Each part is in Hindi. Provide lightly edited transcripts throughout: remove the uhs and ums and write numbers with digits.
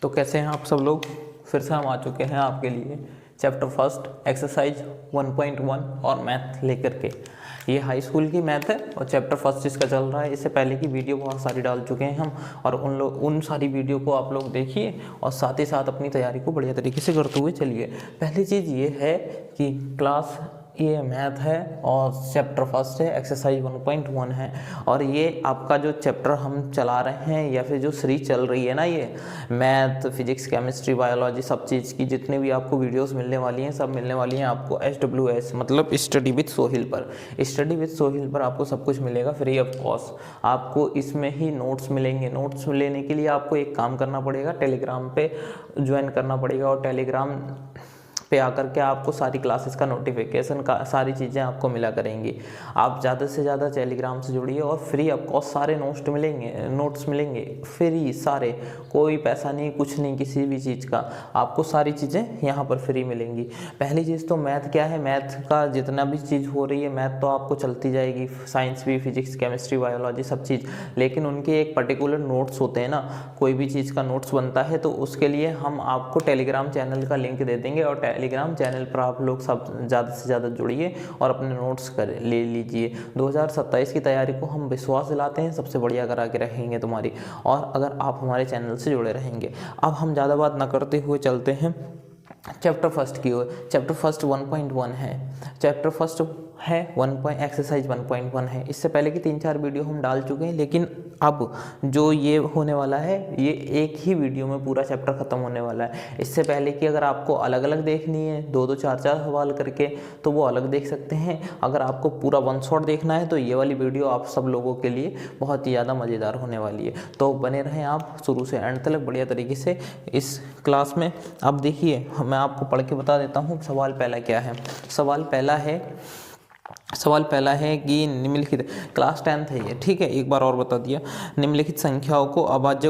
तो कैसे हैं आप सब लोग। फिर से हम आ चुके हैं आपके लिए चैप्टर फर्स्ट एक्सरसाइज 1.1 और मैथ लेकर के। ये हाई स्कूल की मैथ है और चैप्टर फर्स्ट इसका चल रहा है। इससे पहले की वीडियो बहुत सारी डाल चुके हैं हम, और उन सारी वीडियो को आप लोग देखिए और साथ ही साथ अपनी तैयारी को बढ़िया तरीके से करते हुए चलिए। पहली चीज़ ये है कि क्लास ये मैथ है और चैप्टर फर्स्ट है, एक्सरसाइज 1.1 है। और ये आपका जो चैप्टर हम चला रहे हैं या फिर जो सीरीज चल रही है ना, ये मैथ, फिजिक्स, केमिस्ट्री, बायोलॉजी, सब चीज़ की जितनी भी आपको वीडियोस मिलने वाली हैं सब मिलने वाली हैं आपको SWS मतलब स्टडी विद सोहिल पर। स्टडी विद सोहिल पर आपको सब कुछ मिलेगा फ्री ऑफ कॉस्ट। आपको इसमें ही नोट्स मिलेंगे। नोट्स लेने के लिए आपको एक काम करना पड़ेगा, टेलीग्राम पे ज्वाइन करना पड़ेगा और टेलीग्राम पे आकर के आपको सारी क्लासेस का नोटिफिकेशन का सारी चीज़ें आपको मिला करेंगी। आप ज़्यादा से ज़्यादा टेलीग्राम से जुड़िए और फ्री ऑफ कॉस्ट सारे नोट्स मिलेंगे फ्री सारे, कोई पैसा नहीं, कुछ नहीं, किसी भी चीज़ का आपको सारी चीज़ें यहाँ पर फ्री मिलेंगी। पहली चीज़ तो मैथ क्या है, मैथ का जितना भी चीज़ हो रही है मैथ तो आपको चलती जाएगी, साइंस भी, फिजिक्स, केमिस्ट्री, बायोलॉजी सब चीज़, लेकिन उनके एक पर्टिकुलर नोट्स होते हैं ना। कोई भी चीज़ का नोट्स बनता है तो उसके लिए हम आपको टेलीग्राम चैनल का लिंक दे देंगे और टेलीग्राम चैनल पर आप लोग सब ज़्यादा से ज़्यादा जुड़िए और अपने नोट्स ले लीजिए। 2027 की तैयारी को हम विश्वास दिलाते हैं सबसे बढ़िया करा के रहेंगे तुम्हारी, और अगर आप हमारे चैनल से जुड़े रहेंगे। अब हम ज़्यादा बात ना करते हुए चलते हैं चैप्टर फर्स्ट की ओर। चैप्टर फर्स्ट 1.1 है। चैप्टर फर्स्ट है एक्सरसाइज 1.1 है। इससे पहले की 3-4 वीडियो हम डाल चुके हैं, लेकिन अब जो ये होने वाला है ये एक ही वीडियो में पूरा चैप्टर ख़त्म होने वाला है। इससे पहले कि अगर आपको अलग अलग देखनी है 2-2, 4-4 सवाल करके तो वो अलग देख सकते हैं। अगर आपको पूरा वन शॉट देखना है तो ये वाली वीडियो आप सब लोगों के लिए बहुत ही ज़्यादा मज़ेदार होने वाली है। तो बने रहें आप शुरू से एंड तक बढ़िया तरीके से इस क्लास में। अब देखिए मैं आपको पढ़ के बता देता हूँ सवाल पहला क्या है। सवाल पहला है कि निम्नलिखित, क्लास 10th है ये, ठीक है, एक बार और बता दिया। निम्नलिखित संख्याओं को अभाज्य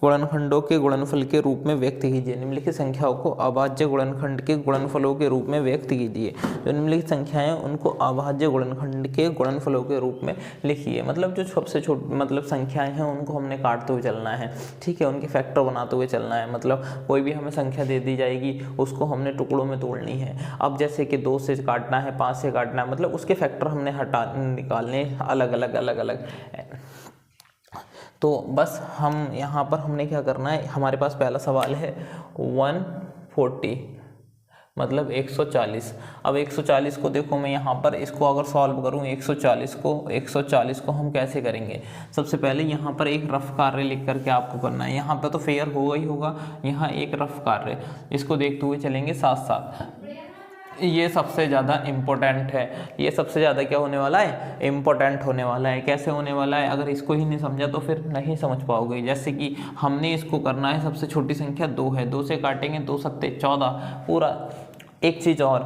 गुणनखंडों के गुणनफल के रूप में व्यक्त कीजिए। निम्नलिखित संख्याओं को अभाज्य गुणनखंड के गुणनफलों के रूप में व्यक्त कीजिए। जो निम्नलिखित संख्याएं उनको अभाज्य गुणनखंड के गुणनफलों के रूप में लिखिए। मतलब जो सबसे छोटी मतलब संख्याएं हैं उनको हमने काटते हुए चलना है, ठीक है, उनके फैक्टर बनाते हुए चलना है। मतलब कोई भी हमें संख्या दे दी जाएगी उसको हमने टुकड़ों में तोड़नी है। अब जैसे कि 2 से काटना है, 5 से काटना है, मतलब उसके फैक्टर हमने निकालने अलग अलग। तो बस हम यहाँ पर हमने क्या करना है, हमारे पास पहला सवाल है 140 मतलब 140। अब 140 को देखो, मैं यहाँ पर इसको अगर सॉल्व करूँ 140 को हम कैसे करेंगे। सबसे पहले यहाँ पर एक रफ कार्य लिख करके आपको करना है। यहाँ पर तो फेयर होगा ही होगा, यहाँ एक रफ कार्य, इसको देखते हुए चलेंगे साथ साथ। ये सबसे ज़्यादा इम्पोर्टेंट है, ये सबसे ज़्यादा क्या होने वाला है, इम्पोर्टेंट होने वाला है। कैसे होने वाला है, अगर इसको ही नहीं समझा तो फिर नहीं समझ पाओगे। जैसे कि हमने इसको करना है, सबसे छोटी संख्या 2 है, 2 से काटेंगे 2 सत्ते 14 पूरा। एक चीज़ और,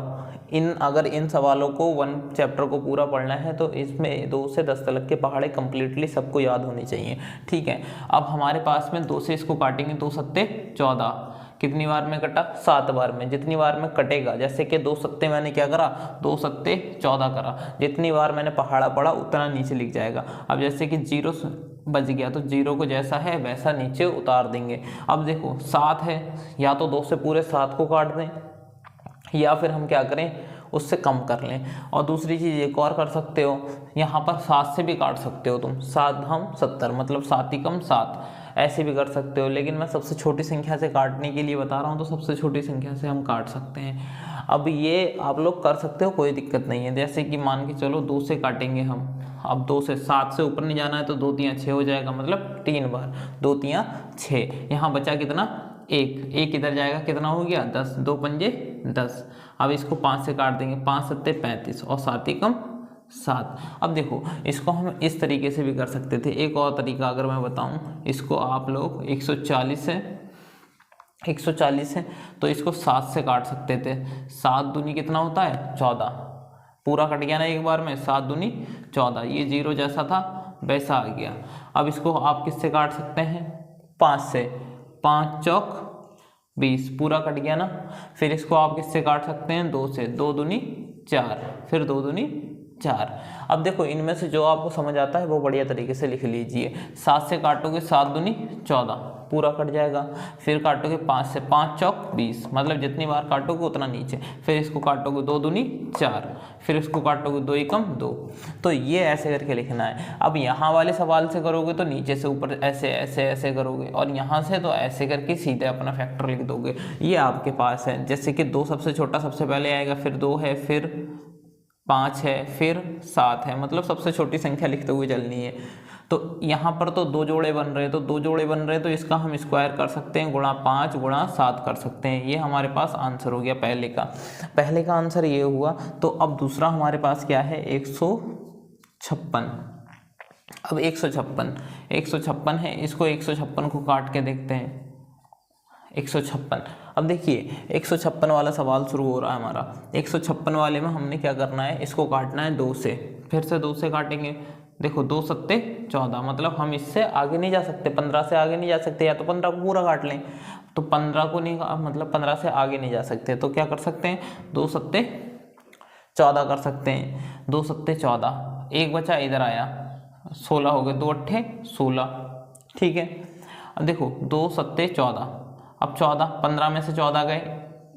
अगर इन सवालों को 1 चैप्टर को पूरा पढ़ना है तो इसमें 2 से 10 तक के पहाड़े कंप्लीटली सबको याद होनी चाहिए, ठीक है। अब हमारे पास में 2 से इसको काटेंगे 2 सत्ते 14, कितनी बार में कटा, 7 बार में। जितनी बार में कटेगा, जैसे कि 2 सत्ते मैंने क्या करा, 2 सत्ते 14 करा, जितनी बार मैंने पहाड़ा पढ़ा उतना नीचे लिख जाएगा। अब जैसे कि 0 बच गया तो 0 को जैसा है वैसा नीचे उतार देंगे। अब देखो 7 है, या तो 2 से पूरे 7 को काट दें या फिर हम क्या करें उससे कम कर लें। और दूसरी चीज़ एक और कर सकते हो, यहाँ पर 7 से भी काट सकते हो तुम, 7 हम 70 मतलब 7 ही कम 7, ऐसे भी कर सकते हो। लेकिन मैं सबसे छोटी संख्या से काटने के लिए बता रहा हूँ, तो सबसे छोटी संख्या से हम काट सकते हैं। अब ये आप लोग कर सकते हो, कोई दिक्कत नहीं है। जैसे कि मान के चलो 2 से काटेंगे हम, अब 2 से 7 से ऊपर नहीं जाना है तो 2 तियां 6 हो जाएगा, मतलब 3 बार 2 तियां 6। यहाँ बचा कितना, 1 इधर जाएगा, कितना हो गया 10, 2 पंजे 10। अब इसको 5 से काट देंगे, 5 सत्ते 35 और 7 ही कम 7। अब देखो इसको हम इस तरीके से भी कर सकते थे। एक और तरीका अगर मैं बताऊं, इसको आप लोग 140 है तो इसको 7 से काट सकते थे। 7 दूनी कितना होता है 14, पूरा कट गया ना एक बार में, 7 दूनी 14, ये 0 जैसा था वैसा आ गया। अब इसको आप किससे काट सकते हैं, 5 से, 5 चौक 20, पूरा कट गया ना। फिर इसको आप किससे काट सकते हैं, 2 से, 2 दूनी 4, फिर 2 दूनी 4। अब देखो इनमें से जो आपको समझ आता है वो बढ़िया तरीके से लिख लीजिए। 7 से काटोगे 7 दूनी 14, पूरा कट जाएगा। फिर काटोगे 5 से, 5 चौक 20, मतलब जितनी बार काटोगे उतना नीचे। फिर इसको काटोगे 2 दूनी 4, फिर इसको काटोगे 2 एकम 2। तो ये ऐसे करके लिखना है। अब यहाँ वाले सवाल से करोगे तो नीचे से ऊपर ऐसे ऐसे ऐसे करोगे, और यहाँ से तो ऐसे करके सीधे अपना फैक्टर लिख दोगे। ये आपके पास है, जैसे कि 2 सबसे छोटा सबसे पहले आएगा, फिर 2 है, फिर 5 है, फिर 7 है, मतलब सबसे छोटी संख्या लिखते हुए चलनी है। तो यहाँ पर तो 2 जोड़े बन रहे हैं, तो 2 जोड़े बन रहे हैं तो इसका हम स्क्वायर कर सकते हैं, गुणा 5 गुणा 7 कर सकते हैं। ये हमारे पास आंसर हो गया पहले का आंसर ये हुआ। तो अब दूसरा हमारे पास क्या है, 156। अब 156 है, इसको 156 को काट के देखते हैं। 156, अब देखिए 156 वाला सवाल शुरू हो रहा है हमारा। 156 वाले में हमने क्या करना है, इसको काटना है 2 से, फिर से 2 से काटेंगे। देखो 2 सत्ते 14, मतलब हम इससे आगे नहीं जा सकते, 15 से आगे नहीं जा सकते, या तो 15 को पूरा काट लें, तो 15 को नहीं, मतलब 15 से आगे नहीं जा सकते, तो क्या कर सकते हैं, 2 सत्ते 14 कर सकते हैं। 2 सत्ते 14, एक बचा इधर आया, 16 हो गए, 2 अट्ठे 16, ठीक है। अब देखो 2 सत्ते 14, अब 14, 15 में से 14 गए,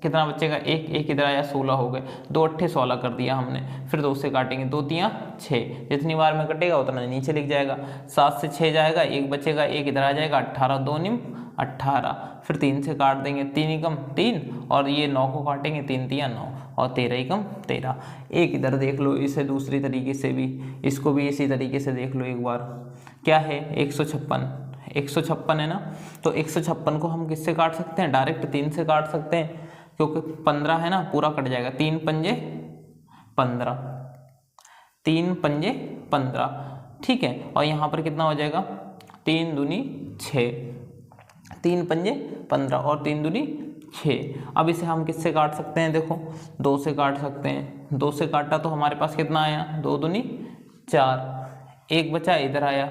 कितना बचेगा, एक इधर आया, 16 हो गए, 2 अट्ठे 16 कर दिया हमने। फिर 2 से काटेंगे, 2 तियां 6, जितनी बार में कटेगा उतना नीचे लिख जाएगा। 7 से 6 जाएगा, एक बचेगा, एक इधर आ जाएगा, 18, 2 निम 18। फिर 3 से काट देंगे, 3 एकम 3, और ये 9 को काटेंगे, 3 तियां 9, और 13 एकम 13। एक इधर देख लो, इसे दूसरी तरीके से भी, इसको भी इसी तरीके से देख लो एक बार। क्या है, 156 है ना, तो 156 को हम किससे काट सकते हैं, डायरेक्ट 3 से काट सकते हैं, क्योंकि 15 है ना, पूरा कट जाएगा। 3 पंजे 15, 3 पंजे 15, ठीक है। और यहाँ पर कितना हो जाएगा, 3 दूनी 6, 3 पंजे 15 और 3 दूनी 6। अब इसे हम किससे काट सकते हैं, देखो 2 से काट सकते हैं। 2 से काटा तो हमारे पास कितना आया, 2 दूनी 4, एक बचा इधर आया,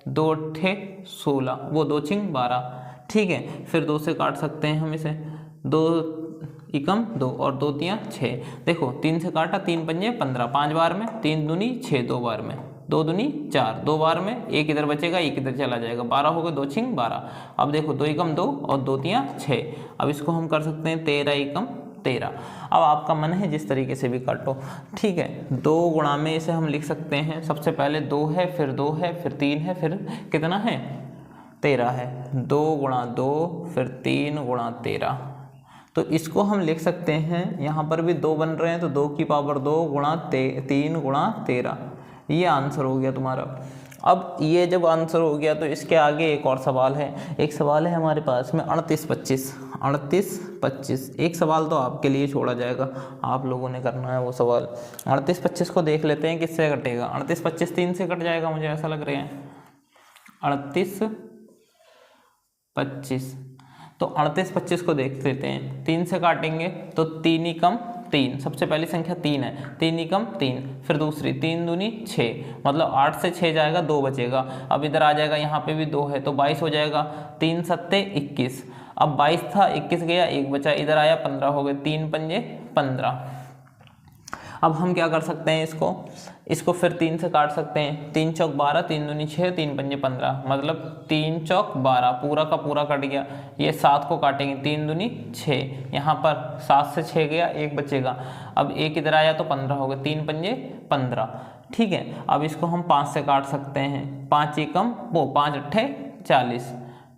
2 अट्ठे 16, वो 2 छिंग 12, ठीक है। फिर 2 से काट सकते हैं हम इसे, 2 एकम 2 और 2 तियां 6। देखो 3 से काटा, 3 पंजे 15, 5 बार में, 3 दूनी 6, 2 बार में, 2 दूनी 4, 2 बार में, एक इधर बचेगा, एक इधर चला जाएगा, 12 हो गए, 2 छिंग 12। अब देखो 2 एकम 2 और 2 तियां 6। अब इसको हम कर सकते हैं 13 एकम 13। अब आपका मन है जिस तरीके से भी काटो, ठीक है। 2 गुणा में इसे हम लिख सकते हैं, सबसे पहले 2 है, फिर 2 है, फिर 3 है, फिर कितना है, 13 है। 2 गुणा 2, फिर 3 गुणा 13, तो इसको हम लिख सकते हैं, यहाँ पर भी 2 बन रहे हैं, तो 2 की पावर 2 गुणा 3 गुणा 13, ये आंसर हो गया तुम्हारा। अब ये जब आंसर हो गया तो इसके आगे एक और सवाल है, एक सवाल है हमारे पास में 38-25। एक सवाल तो आपके लिए छोड़ा जाएगा, आप लोगों ने करना है वो सवाल। 38-25 को देख लेते हैं किससे कटेगा। 38-25 3 से कट जाएगा, मुझे ऐसा लग रहा है। 38-25, तो 38-25 को देख लेते हैं। 3 से काटेंगे तो 3 एकम 3, सबसे पहली संख्या 3 है, 3 एकम 3, फिर दूसरी 3 दूनी 6, मतलब 8 से 6 जाएगा, 2 बचेगा। अब इधर आ जाएगा, यहाँ पे भी 2 है, तो 22 हो जाएगा। 3 सत्ते 21, अब 22 था, 21 गया, एक बचा, इधर आया, 15 हो गए, 3 पंजे 15। अब हम क्या कर सकते हैं, इसको फिर 3 से काट सकते हैं। 3 चौक 12, 3 दूनी 6, 3 पंजे 15, मतलब 3 चौक 12, पूरा का पूरा कट गया। ये 7 को काटेंगे, 3 दूनी 6, यहाँ पर 7 से 6 गया, एक बचेगा। अब एक इधर आया तो 15 हो गए, 3 पंजे 15, ठीक है। अब इसको हम 5 से काट सकते हैं। 5 एकम 5 अट्ठे 40,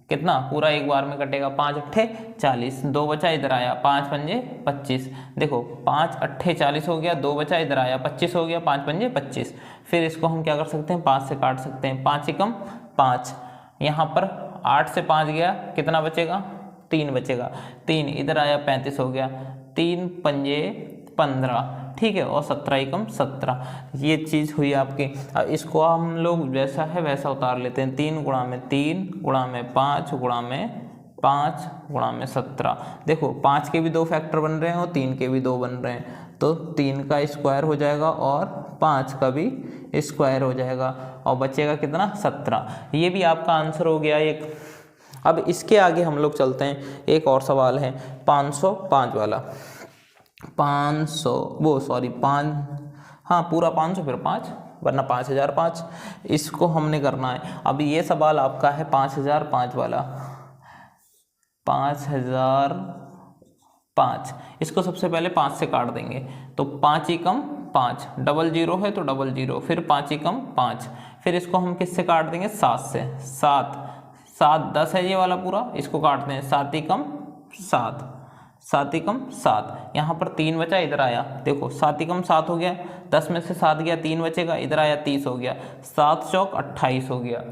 कितना, पूरा एक बार में कटेगा, 5 अट्ठे 40, 2 बचा, इधर आया, 5 पंजे 25। देखो 5 अट्ठे 40 हो गया, 2 बचा, इधर आया, 25 हो गया, 5 पंजे 25। फिर इसको हम क्या कर सकते हैं, 5 से काट सकते हैं। 5 एकम 5, यहाँ पर 8 से 5 गया, कितना बचेगा, 3 बचेगा, 3 इधर आया, 35 हो गया, 3 पंजे 15, ठीक है। और 17 एकम 17, ये चीज़ हुई आपकी। अब इसको हम लोग जैसा है वैसा उतार लेते हैं। 3 गुणा में 3 गुणा में 5 गुणा में 5 गुणा में 17। देखो 5 के भी 2 फैक्टर बन रहे हैं और 3 के भी 2 बन रहे हैं, तो 3 का स्क्वायर हो जाएगा और 5 का भी स्क्वायर हो जाएगा, और बचेगा कितना, 17। ये भी आपका आंसर हो गया एक। अब इसके आगे हम लोग चलते हैं, एक और सवाल है 505 वाला। 5 हाँ पूरा 500 फिर 5, वरना 5005। इसको हमने करना है। अब ये सवाल आपका है 5005 वाला, 5005। इसको सबसे पहले 5 से काट देंगे तो 5 ही कम 5, डबल जीरो है तो डबल जीरो, फिर 5 ही कम 5, फिर इसको हम किससे काट देंगे 7 से, 7 7 10 है ये वाला पूरा, इसको काटते हैं 7 ही कम 7, 7 ही कम 7, यहाँ पर 3 बचा, इधर आया देखो 7 ही कम 7 हो गया, 10 में से 7 गया 3 बचेगा, इधर आया 30 हो गया, 7 चौक 28 हो गया,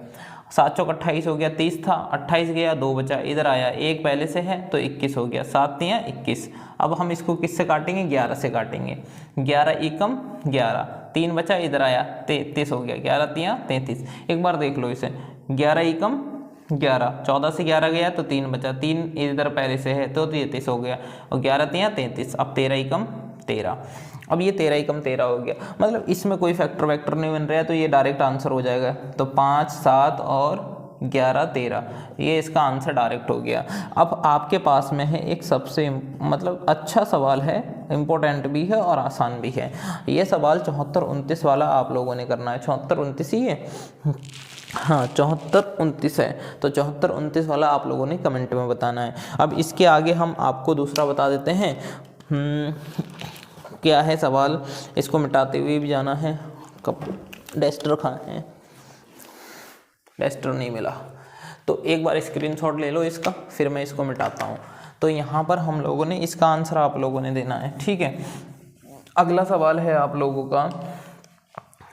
7 चौक 28 हो गया, 30 था 28 गया 2 बचा, इधर आया 1 पहले से है तो 21 हो गया, 7 तियां 21। अब हम इसको किससे काटेंगे 11 से काटेंगे, 11 एकम 11, 3 बचा, इधर आया 33 हो गया, 11 तियां 33। एक बार देख लो इसे, 11 एकम 11, 14 से 11 गया तो 3 बचा, 3 इधर पहले से है तो 33 हो गया, और 11 तियां 33। अब 13 एकम 13, अब ये 13 एकम 13 हो गया, मतलब इसमें कोई फैक्टर वैक्टर नहीं बन रहा है तो ये डायरेक्ट आंसर हो जाएगा। तो 5 7 और 11 13, ये इसका आंसर डायरेक्ट हो गया। अब आपके पास में है एक सबसे मतलब अच्छा सवाल है, इम्पोर्टेंट भी है और आसान भी है। ये सवाल 74 29 वाला आप लोगों ने करना है। 74 29 ही है, हाँ 74 29 है, तो 74 29 वाला आप लोगों ने कमेंट में बताना है। अब इसके आगे हम आपको दूसरा बता देते हैं, क्या है सवाल, इसको मिटाते हुए भी जाना है। कब डस्टर कहाँ है, डस्टर नहीं मिला, तो एक बार स्क्रीनशॉट ले लो इसका, फिर मैं इसको मिटाता हूँ। तो यहाँ पर हम लोगों ने इसका आंसर आप लोगों ने देना है, ठीक है। अगला सवाल है आप लोगों का,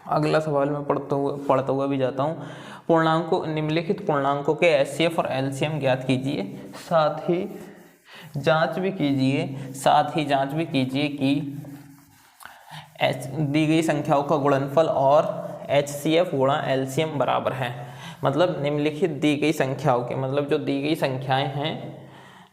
अगला सवाल मैं पढ़ता हुआ भी जाता हूँ। पूर्णांकों, निम्नलिखित पूर्णांकों के एचसीएफ और एलसीएम ज्ञात कीजिए, साथ ही जांच भी कीजिए कि दी गई संख्याओं का गुणनफल और एचसीएफ गुणा एलसीएम बराबर है। मतलब निम्नलिखित दी गई संख्याओं के, मतलब जो दी गई संख्याएं हैं,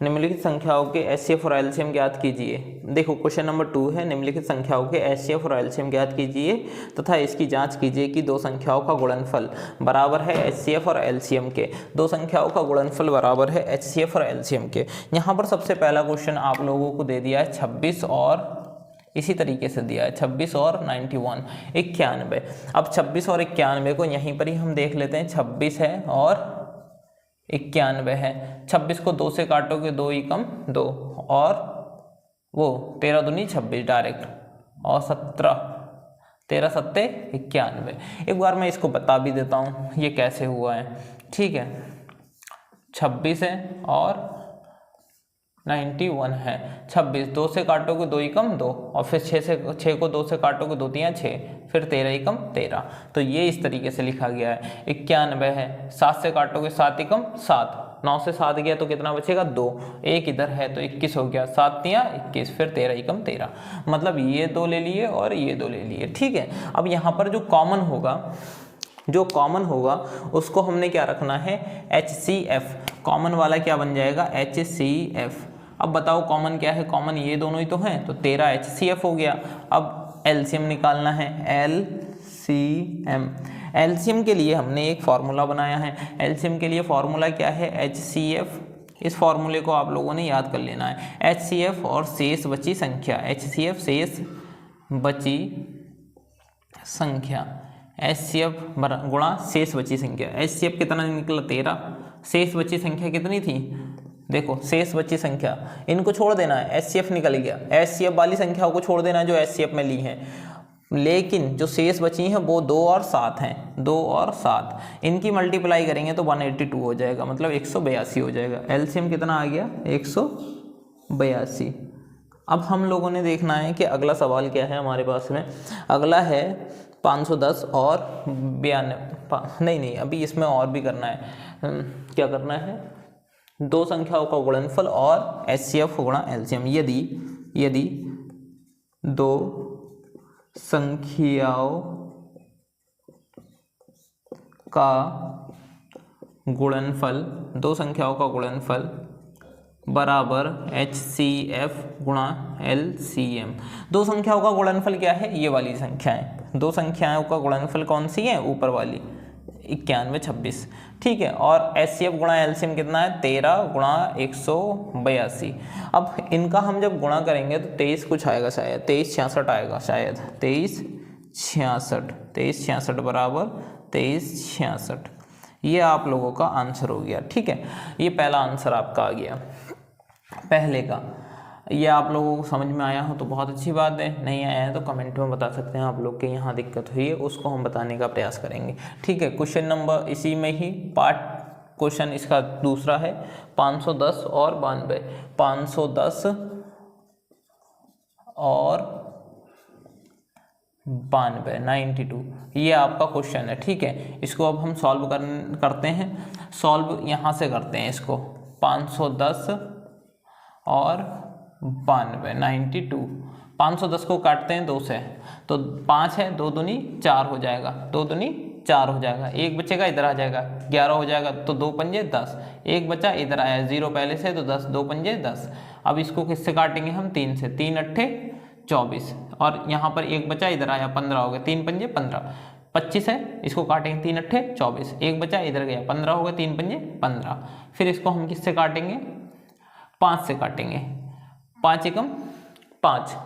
निम्नलिखित संख्याओं के एचसीएफ और एलसीएम ज्ञात कीजिए। देखो क्वेश्चन नंबर 2 है, निम्नलिखित संख्याओं के एचसीएफ और एलसीएम ज्ञात कीजिए तथा इसकी जांच कीजिए कि दो संख्याओं का गुणनफल बराबर है एचसीएफ और एलसीएम के। दो संख्याओं का गुणनफल बराबर है एचसीएफ और एलसीएम के। यहाँ पर सबसे पहला क्वेश्चन आप लोगों को दे दिया है 26 और इसी तरीके से दिया है 26 और 91 91। अब 26 और 91 को यहीं पर ही हम देख लेते हैं, 26 है और 91 है। 26 को 2 से काटोगे 2 ही कम 2, और वो 13 दूनी 26 डायरेक्ट, और 17 13 सत्ते 91। एक बार मैं इसको बता भी देता हूँ ये कैसे हुआ है, ठीक है। 26 है और 91 है, 26 2 से काटोगे 2 ही कम 2, और फिर 6 को 2 से काटोगे 2 तियां 6, फिर 13 ही कम 13। तो ये इस तरीके से लिखा गया है। 91 है, 7 से काटोगे 7 ही कम 7, 9 से 7 गया तो कितना बचेगा 2, 1 इधर है तो 21 हो गया, 7 तियां 21, फिर 13 ही कम 13। मतलब ये 2 ले लिए और ये 2 ले लिए, ठीक है। अब यहाँ पर जो कॉमन होगा उसको हमने क्या रखना है, HCF। कॉमन वाला क्या बन जाएगा, HCF। अब बताओ कॉमन क्या है, कॉमन ये दोनों ही तो हैं, तो 13 HCF हो गया। अब एलसीएम निकालना है, एलसीएम के लिए हमने एक फॉर्मूला बनाया है। एलसीएम के लिए फॉर्मूला क्या है, HCF। इस फॉर्मूले को आप लोगों ने याद कर लेना है। HCF और शेष बची संख्या, HCF शेष बची संख्या, HCF गुणा शेष बची संख्या। HCF कितना निकला 13, शेष बची संख्या कितनी थी, देखो शेष बची संख्या, इनको छोड़ देना है, HCF निकल गया। HCF वाली संख्याओं को छोड़ देना है जो HCF में ली हैं, लेकिन जो शेष बची हैं वो 2 और 7 हैं, 2 और 7, इनकी मल्टीप्लाई करेंगे तो 182 हो जाएगा, मतलब 182 हो जाएगा। एलसीएम कितना आ गया, 182। अब हम लोगों ने देखना है कि अगला सवाल क्या है हमारे पास में। अगला है 510 और 92, नहीं अभी इसमें और भी करना है। क्या करना है, दो संख्याओं का गुणनफल और HCF गुणा एलसीएम। यदि दो संख्याओं का गुणनफल बराबर HCF गुणा LCM। दो संख्याओं का गुणनफल क्या है, ये वाली संख्याएं। दो संख्याओं का गुणनफल कौन सी है, ऊपर वाली 91 26, ठीक है। और HCF गुणा LCM कितना है, 13 गुणा 182। अब इनका हम जब गुणा करेंगे तो 23 कुछ आएगा, शायद 23 66 आएगा, शायद 23 66, 2366 बराबर 2366। ये आप लोगों का आंसर हो गया। ठीक है, ये पहला आंसर आपका आ गया पहले का। ये आप लोगों को समझ में आया हो तो बहुत अच्छी बात है, नहीं आया है तो कमेंट में बता सकते हैं आप लोग के यहाँ दिक्कत हुई है, उसको हम बताने का प्रयास करेंगे। ठीक है, क्वेश्चन नंबर इसी में ही पार्ट क्वेश्चन इसका दूसरा है 510 और 92। 510 और 92, 92 ये आपका क्वेश्चन है। ठीक है, इसको अब हम सॉल्व करते हैं। सॉल्व यहाँ से करते हैं इसको। 510 और 92, 92। 510 को काटते हैं 2 से, तो 5 है, 2 दूनी 4 हो जाएगा, 2 दूनी 4 हो जाएगा, एक बचेगा इधर आ जाएगा 11 हो जाएगा, तो 2 पंजे 10, एक बचा इधर आया 0 पहले से, तो 10, 2 पंजे 10। अब इसको किससे काटेंगे हम? 3 से, 3 अट्ठे 24, और यहाँ पर एक बचा इधर आया 15 हो गया, 3 पंजे 15, 25 है, इसको काटेंगे 3 अट्ठे 24, एक बचा इधर गया 15 हो गया, 3 पंजे 15। फिर इसको हम किससे काटेंगे? 5 से काटेंगे, 5 एकम 5,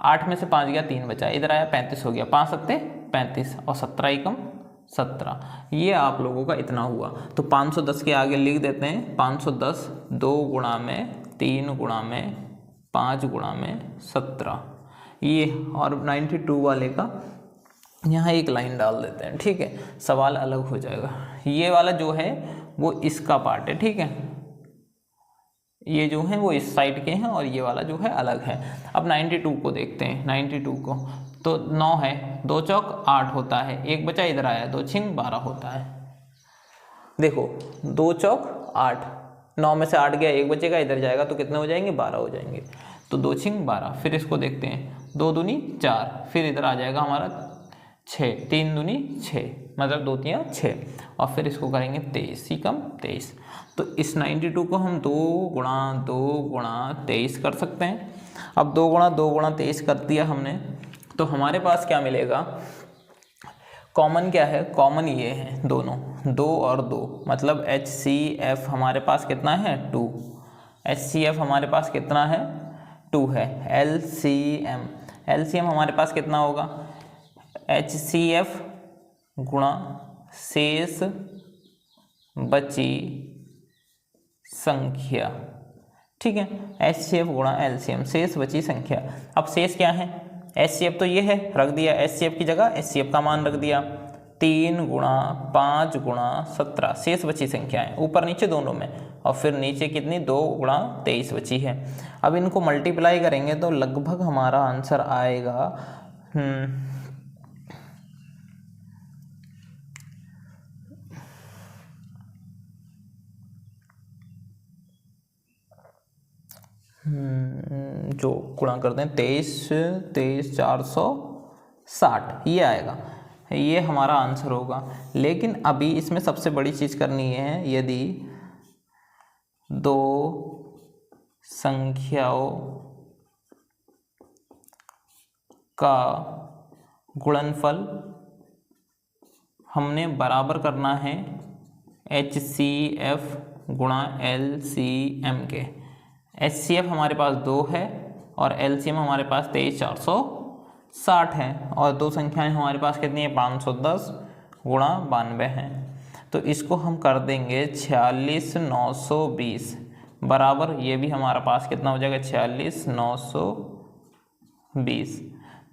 8 में से 5 गया, 3 बचा, इधर आया 35 हो गया, 5 सत्ते 35, और 17 एकम 17। ये आप लोगों का इतना हुआ। तो 510 के आगे लिख देते हैं 510 2 गुणा में 3 गुणा में 5 गुणा में 17 ये, और 92 वाले का यहाँ एक लाइन डाल देते हैं। ठीक है, सवाल अलग हो जाएगा। ये वाला जो है वो इसका पार्ट है। ठीक है, ये जो है वो इस साइड के हैं और ये वाला जो है अलग है। अब 92 को देखते हैं। 92 को तो 9 है, 2 चौक 8 होता है, एक बचा इधर आया, 2 छिंग 12 होता है। देखो 2 चौक 8, 9 में से 8 गया, एक बचेगा इधर जाएगा, तो कितने हो जाएंगे? 12 हो जाएंगे, तो 2 छिंग 12। फिर इसको देखते हैं, 2 दूनी 4, फिर इधर आ जाएगा हमारा 6, 3 दूनी 6, मतलब 2 तियां 6, और फिर इसको करेंगे 23 कम 23। तो इस 92 को हम 2 गुणा 2 गुणा 23 कर सकते हैं। अब 2 गुणा 2 गुणा 23 कर दिया हमने, तो हमारे पास क्या मिलेगा? कॉमन क्या है? कॉमन ये है दोनों, 2 और 2, मतलब HCF हमारे पास कितना है? 2। HCF हमारे पास कितना है? 2 है। LCM हमारे पास कितना होगा? HCF गुणा शेष बची संख्या। ठीक है, HCF गुणा LCM, शेष बची संख्या। अब शेष क्या है? HCF तो ये है, रख दिया HCF की जगह HCF का मान रख दिया। 3 गुणा 5 गुणा 17 शेष बची संख्या है, ऊपर नीचे दोनों में, और फिर नीचे कितनी? 2 गुणा 23 बची है। अब इनको मल्टीप्लाई करेंगे तो लगभग हमारा आंसर आएगा जो गुणा करते हैं 23 460 ये आएगा, ये हमारा आंसर होगा। लेकिन अभी इसमें सबसे बड़ी चीज़ करनी है, यदि 2 संख्याओं का गुणनफल हमने बराबर करना है HCF गुणा LCM के। HCF हमारे पास 2 है और LCM हमारे पास 23 460 है, और 2 संख्याएं हमारे पास कितनी है? 510 गुणा 92 है। तो इसको हम कर देंगे 46 920 बराबर, ये भी हमारा पास कितना हो जाएगा? 46 920।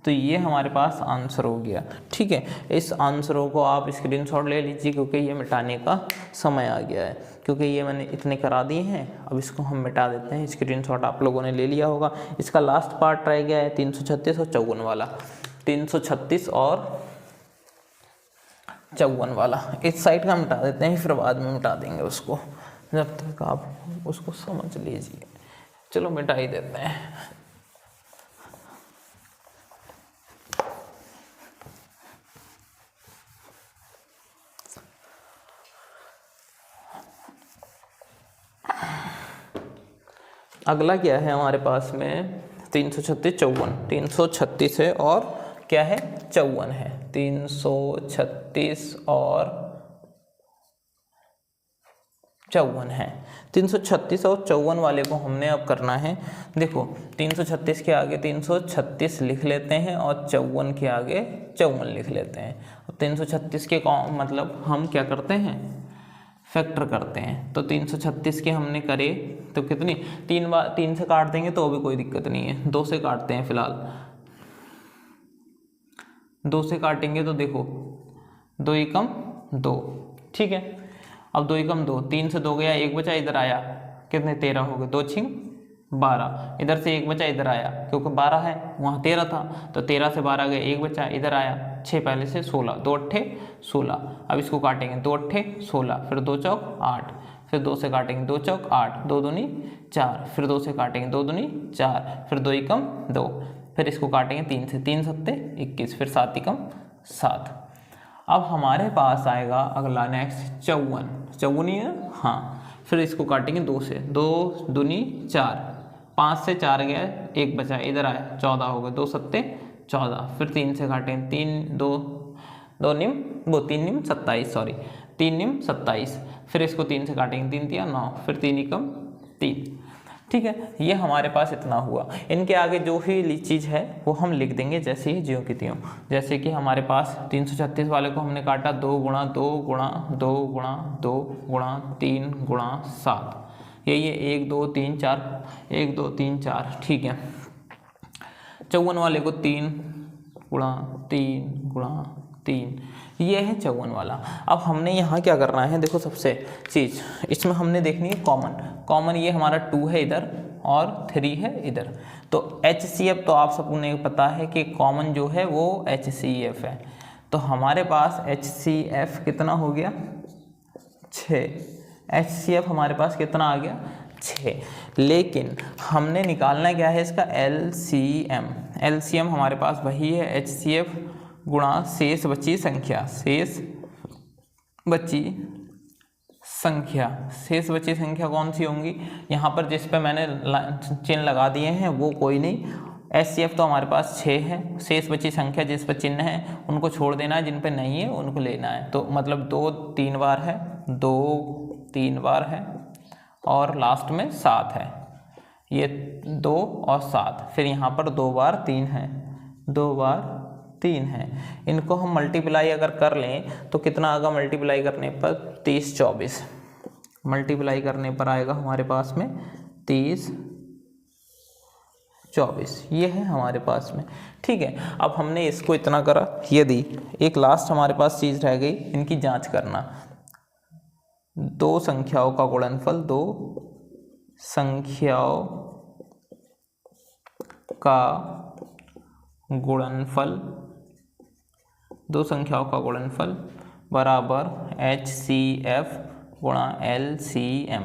तो ये हमारे पास आंसर हो गया। ठीक है, इस आंसरों को आप स्क्रीनशॉट ले लीजिए, क्योंकि ये मिटाने का समय आ गया है, क्योंकि ये मैंने इतने करा दिए हैं। अब इसको हम मिटा देते हैं। स्क्रीनशॉट आप लोगों ने ले लिया होगा। इसका लास्ट पार्ट रह गया है 336 और 54 वाला। 336 और 54 वाला इस साइड का मिटा देते हैं, फिर बाद में मिटा देंगे उसको, जब तक आप उसको समझ लीजिए। चलो मिटा ही देते हैं। अगला क्या है हमारे पास में? 336 54, 336 है और क्या है? 54 है। 336 और 54 है। 336 और 54 वाले को हमने अब करना है। देखो 336 के आगे 336 लिख लेते हैं और 54 के आगे 54 लिख लेते हैं। 336 के मतलब हम क्या करते हैं, फैक्टर करते हैं। तो 336 के हमने करे तो कितनी, 3 से काट देंगे तो भी कोई दिक्कत नहीं है। 2 से काटते हैं फिलहाल, 2 से काटेंगे तो देखो 2 एकम 2, ठीक है। अब 2 एकम 2, 3 से 2 गया, 1 बचा, इधर आया, कितने 13 हो गए, 2 छिंग 12, इधर से 1 बचा, इधर आया, क्योंकि 12 है वहाँ 13 था, तो 13 से 12 गए, 1 बचा, इधर आया, 6 पहले से 16, 2 अट्ठे 16। अब इसको काटेंगे, 2 अट्ठे 16, फिर 2 चौक 8, फिर 2 से काटेंगे, 2 चौक 8, 2 दूनी 4, फिर 2 से काटेंगे, 2 दूनी 4, फिर 2 एकम 2, फिर इसको काटेंगे 3 से, 3 सत्ते 21, फिर 7 एकम 7। अब हमारे पास आएगा अगला नेक्स्ट 54 ही है, हाँ। फिर इसको काटेंगे 2 से, 2 दूनी 4, 5 से 4 गया, 1 बचा, इधर आया, 14 हो गए, 2 सत्ते 14, फिर 3 से काटेंगे, 3 निम 27, सॉरी 3 निम 27, फिर इसको 3 से काटेंगे, 3 3 9, फिर 3 एकम 3, ठीक है। ये हमारे पास इतना हुआ। इनके आगे जो भी चीज़ है वो हम लिख देंगे जैसे ही ज्यों की त्यों। जैसे कि हमारे पास 336 वाले को हमने काटा 2 गुणा 2 गुणा 2 गुणा 2 गुणा 3 गुणा 7, यही है 1 2 3 4, 1 2 3 4, ठीक है। 54 वाले को 3 गुणा 3 गुणा 3, ये है 54 वाला। अब हमने यहाँ क्या करना है, देखो सबसे चीज़ इसमें हमने देखनी है कॉमन ये हमारा 2 है इधर और 3 है इधर। तो HCF तो आप सबको पता है कि कॉमन जो है वो HCF है। तो हमारे पास HCF कितना हो गया, 6। HCF हमारे पास कितना आ गया, 6। लेकिन हमने निकालना क्या है इसका LCM। LCM हमारे पास वही है HCF गुणा शेष बची संख्या, शेष बची संख्या कौन सी होंगी, यहाँ पर जिस पे मैंने चिन्ह लगा दिए हैं वो कोई नहीं। HCF तो हमारे पास 6 है, शेष बची संख्या जिस पर चिन्ह है उनको छोड़ देना है, जिन पे नहीं है उनको लेना है। तो मतलब 2 3 बार है, 2 3 बार है और लास्ट में 7 है, ये 2 और 7, फिर यहाँ पर 2 बार 3 है, 2 बार 3 है। इनको हम मल्टीप्लाई अगर कर लें तो कितना आएगा, मल्टीप्लाई करने पर 30 24, मल्टीप्लाई करने पर आएगा हमारे पास में 30 24, ये है हमारे पास में, ठीक है। अब हमने इसको इतना करा, ये दी, एक लास्ट हमारे पास चीज़ रह गई, इनकी जांच करना। 2 संख्याओं का गुणनफल, 2 संख्याओं का गुणनफल, 2 संख्याओं का गुणनफल बराबर HCF गुणा LCM,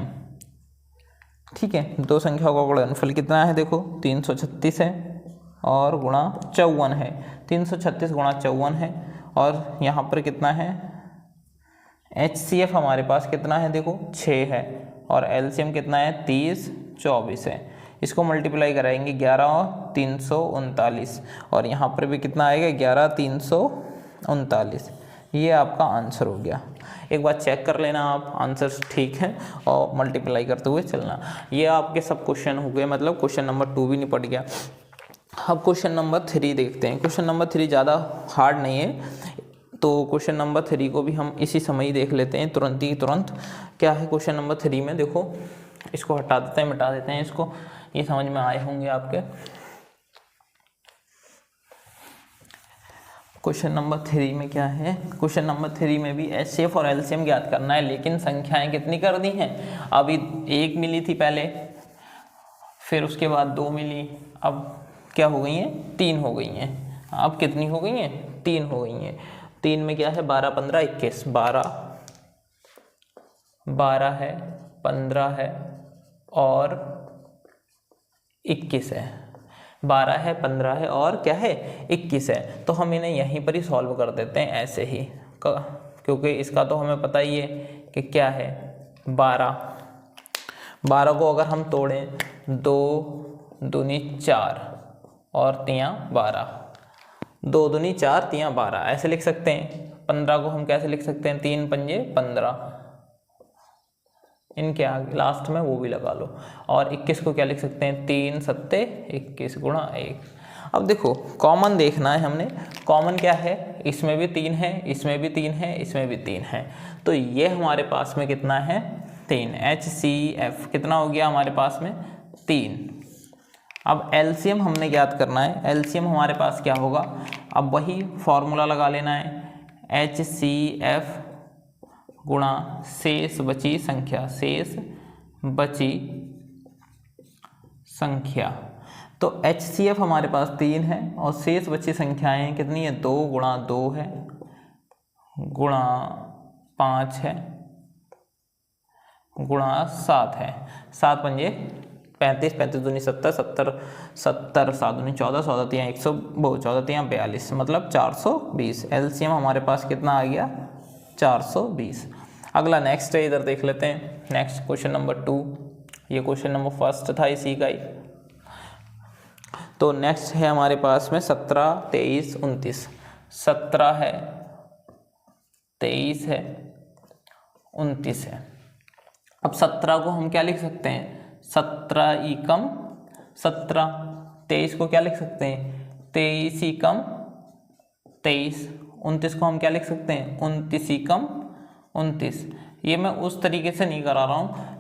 ठीक है। 2 संख्याओं का गुणनफल कितना है, देखो 336 है और गुणा 54 है, 336 गुणा 54 है, और यहाँ पर कितना है HCF हमारे पास कितना है, देखो 6 है, और LCM कितना है 30 24 है। इसको मल्टीप्लाई कराएंगे 11 और 339, और यहाँ पर भी कितना आएगा 11 339, ये आपका आंसर हो गया। एक बार चेक कर लेना आप, आंसर ठीक है और मल्टीप्लाई करते हुए चलना। ये आपके सब क्वेश्चन हो गए, मतलब क्वेश्चन नंबर 2 भी निपट गया। अब क्वेश्चन नंबर 3 देखते हैं। क्वेश्चन नंबर 3 ज़्यादा हार्ड नहीं है, तो क्वेश्चन नंबर 3 को भी हम इसी समय ही देख लेते हैं, तुरंत। क्या है क्वेश्चन नंबर 3 में, देखो इसको हटा देते हैं, मिटा देते हैं इसको, ये समझ में आए होंगे आपके। क्वेश्चन नंबर 3 में क्या है, क्वेश्चन नंबर 3 में भी HCF और LCM ज्ञात करना है, लेकिन संख्याएं कितनी कर दी हैं, अभी 1 मिली थी पहले, फिर उसके बाद 2 मिली, अब क्या हो गई हैं, 3 हो गई हैं। अब कितनी हो गई हैं, 3 हो गई हैं। 3 में क्या है, 12 15 21, 12 है, 15 है और 21 है, 12 है 15 है और क्या है 21 है। तो हम इन्हें यहीं पर ही सॉल्व कर देते हैं ऐसे ही, क्योंकि इसका तो हमें पता ही है कि क्या है 12 को अगर हम तोड़ें, 2 दूनी 4 और 3 12, 2 दूनी 4 3 12 ऐसे लिख सकते हैं। 15 को हम कैसे लिख सकते हैं, 3 पंजे 15, इनके आगे लास्ट में वो भी लगा लो। और 21 को क्या लिख सकते हैं, 3 सत्ते 21 गुणा 1। अब देखो कॉमन देखना है हमने, कॉमन क्या है, इसमें भी 3 है, इसमें भी 3 है, इसमें भी 3 है, तो ये हमारे पास में कितना है, 3। HCF कितना हो गया हमारे पास में, 3। अब एलसीएम हमने ज्ञात करना है, एलसीएम हमारे पास क्या होगा, अब वही फॉर्मूला लगा लेना है, HCF गुणा शेष बची संख्या, शेष बची संख्या। तो HCF हमारे पास 3 है और शेष बची संख्याएं कितनी है, 2 गुणा 2 है, गुणा 5 है, गुणा 7 है, 7 पंजे 35, 35 दूनी 70, 70 70 7 दूनी 14, 14 तियाँ 100, 14 तियाँ 42, मतलब 420। एलसीएम हमारे पास कितना आ गया, 420। अगला नेक्स्ट है, इधर देख लेते हैं। नेक्स्ट क्वेश्चन नंबर 2, ये क्वेश्चन नंबर फर्स्ट था इसी का ही। तो नेक्स्ट है हमारे पास में 17, 23, 29। 17 है, 23 है, 29 है। अब 17 को हम क्या लिख सकते हैं, 17 एकम 17। 23 को क्या लिख सकते हैं, 23 एकम 23। 29 को हम क्या लिख सकते हैं, 29 एकम 29। ये मैं उस तरीके से नहीं करा रहा हूँ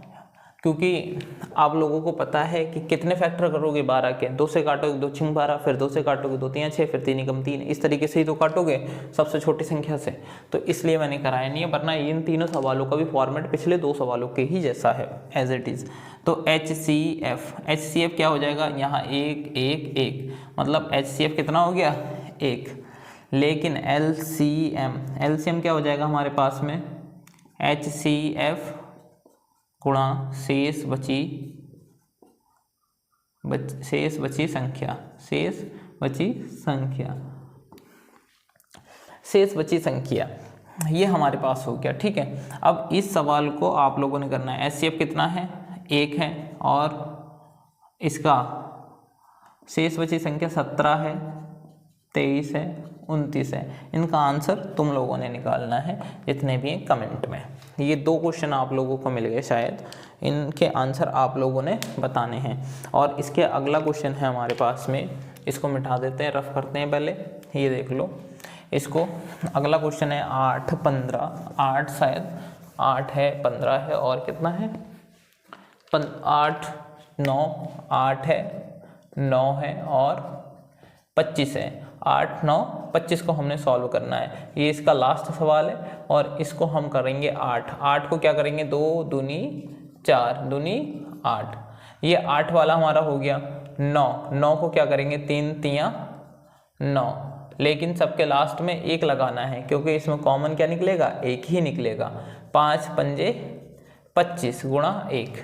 क्योंकि आप लोगों को पता है कि कितने फैक्टर करोगे 12 के, 2 से काटोगे 2 छिंग 12, फिर 2 से काटोगे 2 तियाँ 6, फिर 3 एकम 3, इस तरीके से ही तो काटोगे सबसे छोटी संख्या से। तो इसलिए मैंने कराया नहीं है, वरना इन तीनों सवालों का भी फॉर्मेट पिछले 2 सवालों के ही जैसा है, एज इट इज़। तो HCF क्या हो जाएगा, यहाँ 1 1 1, मतलब HCF कितना हो गया, 1। लेकिन LCM क्या हो जाएगा हमारे पास में, HCF गुणा शेष बची संख्या, शेष बची संख्या, ये हमारे पास हो गया। ठीक है, अब इस सवाल को आप लोगों ने करना है। HCF कितना है, 1 है, और इसका शेष बची संख्या 17 है, 23 है, 29 है। इनका आंसर तुम लोगों ने निकालना है, जितने भी हैं कमेंट में। ये 2 क्वेश्चन आप लोगों को मिल गए शायद, इनके आंसर आप लोगों ने बताने हैं। और इसके अगला क्वेश्चन है हमारे पास में, इसको मिटा देते हैं, रफ करते हैं पहले, ये देख लो इसको। अगला क्वेश्चन है 8 15, 8 शायद 8 है, 15 है, और कितना है 8 9, 8 है, 9 है, और 25 है। 8 9 25 को हमने सॉल्व करना है, ये इसका लास्ट सवाल है। और इसको हम करेंगे 8 को क्या करेंगे, 2 दूनी 4 दूनी 8, ये 8 वाला हमारा हो गया। 9 को क्या करेंगे, 3 तियाँ 9, लेकिन सबके लास्ट में 1 लगाना है क्योंकि इसमें कॉमन क्या निकलेगा, 1 ही निकलेगा। 5 पंजे 25 गुणा 1,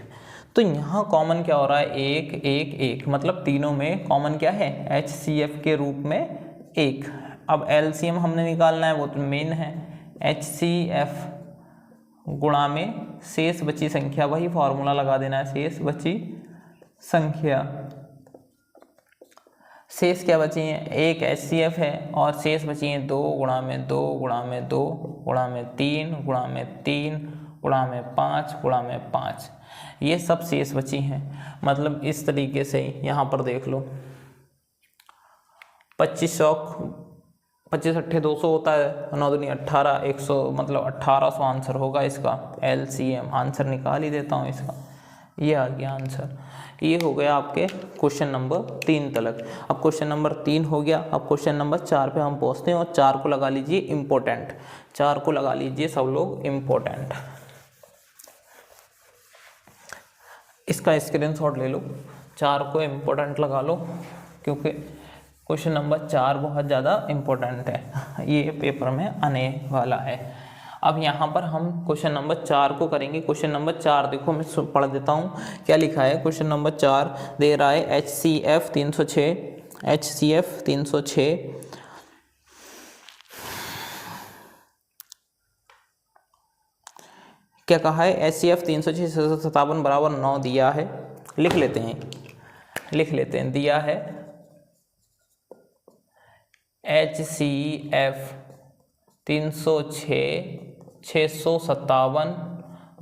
तो यहाँ कॉमन क्या हो रहा है, 1 1 1, मतलब तीनों में कॉमन क्या है, HCF के रूप में 1। अब LCM हमने निकालना है, वो तो मेन है। HCF गुणा में शेष बची संख्या, वही फॉर्मूला लगा देना है, शेष बची संख्या। शेष क्या बची है, 1 HCF है, और शेष बची है 2 गुणा में 2 गुणा में 2 गुणा में 3 गुणा में 3 गुणा में 5 गुणा में 5, ये सब शेष बची हैं। मतलब इस तरीके से यहाँ पर देख लो, 25 अट्ठे 200 होता है, 9 दूनी 18, 100, मतलब 1800 आंसर होगा इसका। LCM आंसर निकाल ही देता हूँ इसका, ये आ गया आंसर। ये हो गया आपके क्वेश्चन नंबर 3 तक। अब क्वेश्चन नंबर 3 हो गया, अब क्वेश्चन नंबर 4 पे हम पहुँचते हैं, और 4 को लगा लीजिए इम्पोर्टेंट, 4 को लगा लीजिए सब लोग इम्पोर्टेंट। इसका स्क्रीनशॉट ले लो, 4 को इम्पोर्टेंट लगा लो, क्योंकि क्वेश्चन नंबर 4 बहुत ज़्यादा इम्पोर्टेंट है, ये पेपर में आने वाला है। अब यहाँ पर हम क्वेश्चन नंबर 4 को करेंगे। क्वेश्चन नंबर 4 देखो, मैं पढ़ देता हूँ क्या लिखा है। क्वेश्चन नंबर 4 दे रहा है HCF 306 क्या कहा है, HCF 306 57 बराबर 9 दिया है। लिख लेते हैं, दिया है HCF 306 657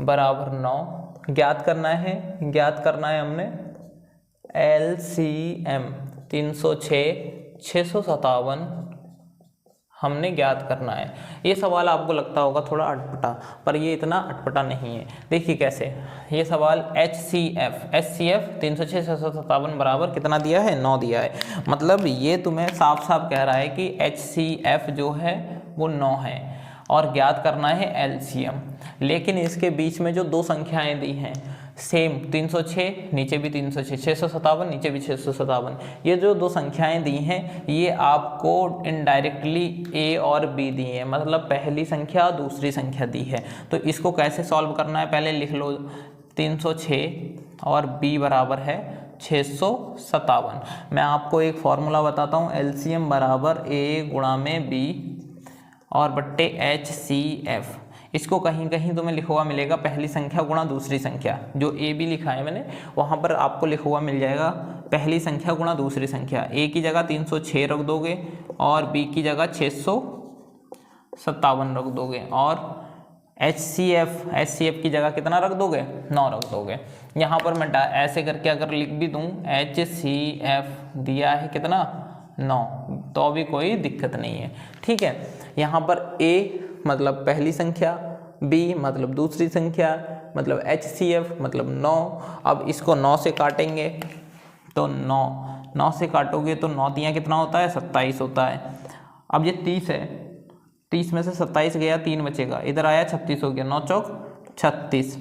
बराबर 9, ज्ञात करना है हमने LCM 306 657 हमने ज्ञात करना है। ये सवाल आपको लगता होगा थोड़ा अटपटा, पर ये इतना अटपटा नहीं है। देखिए कैसे, ये सवाल HCF 306 657 बराबर कितना दिया है, 9 दिया है। मतलब ये तुम्हें साफ साफ कह रहा है कि HCF जो है वो 9 है और ज्ञात करना है LCM। लेकिन इसके बीच में जो दो संख्याएं दी हैं सेम 306 नीचे भी 306, 657 नीचे भी 657, ये जो दो संख्याएं दी हैं ये आपको इनडायरेक्टली A और B दी हैं, मतलब पहली संख्या दूसरी संख्या दी है। तो इसको कैसे सॉल्व करना है, पहले लिख लो 306 और B बराबर है 657। मैं आपको एक फॉर्मूला बताता हूँ, LCM बराबर A गुणा में B और बट्टे HCF। इसको कहीं कहीं तुम्हें लिखा हुआ मिलेगा पहली संख्या गुणा दूसरी संख्या, जो ए बी लिखा है मैंने वहाँ पर आपको लिखा हुआ मिल जाएगा पहली संख्या गुणा दूसरी संख्या। ए की जगह 306 रख दोगे और बी की जगह 657 रख दोगे और HCF की जगह कितना रख दोगे, 9 रख दोगे। यहाँ पर मैं ऐसे करके अगर लिख भी दूँ HCF दिया है कितना, 9, तो भी कोई दिक्कत नहीं है। ठीक है, यहाँ पर A मतलब पहली संख्या, B मतलब दूसरी संख्या, मतलब HCF मतलब 9। अब इसको 9 से काटेंगे तो 9 से काटोगे तो 9 तियाँ कितना होता है, 27 होता है। अब ये 30 है, 30 में से 27 गया, 3 बचेगा, इधर आया 36 हो गया, 9 चौक 36।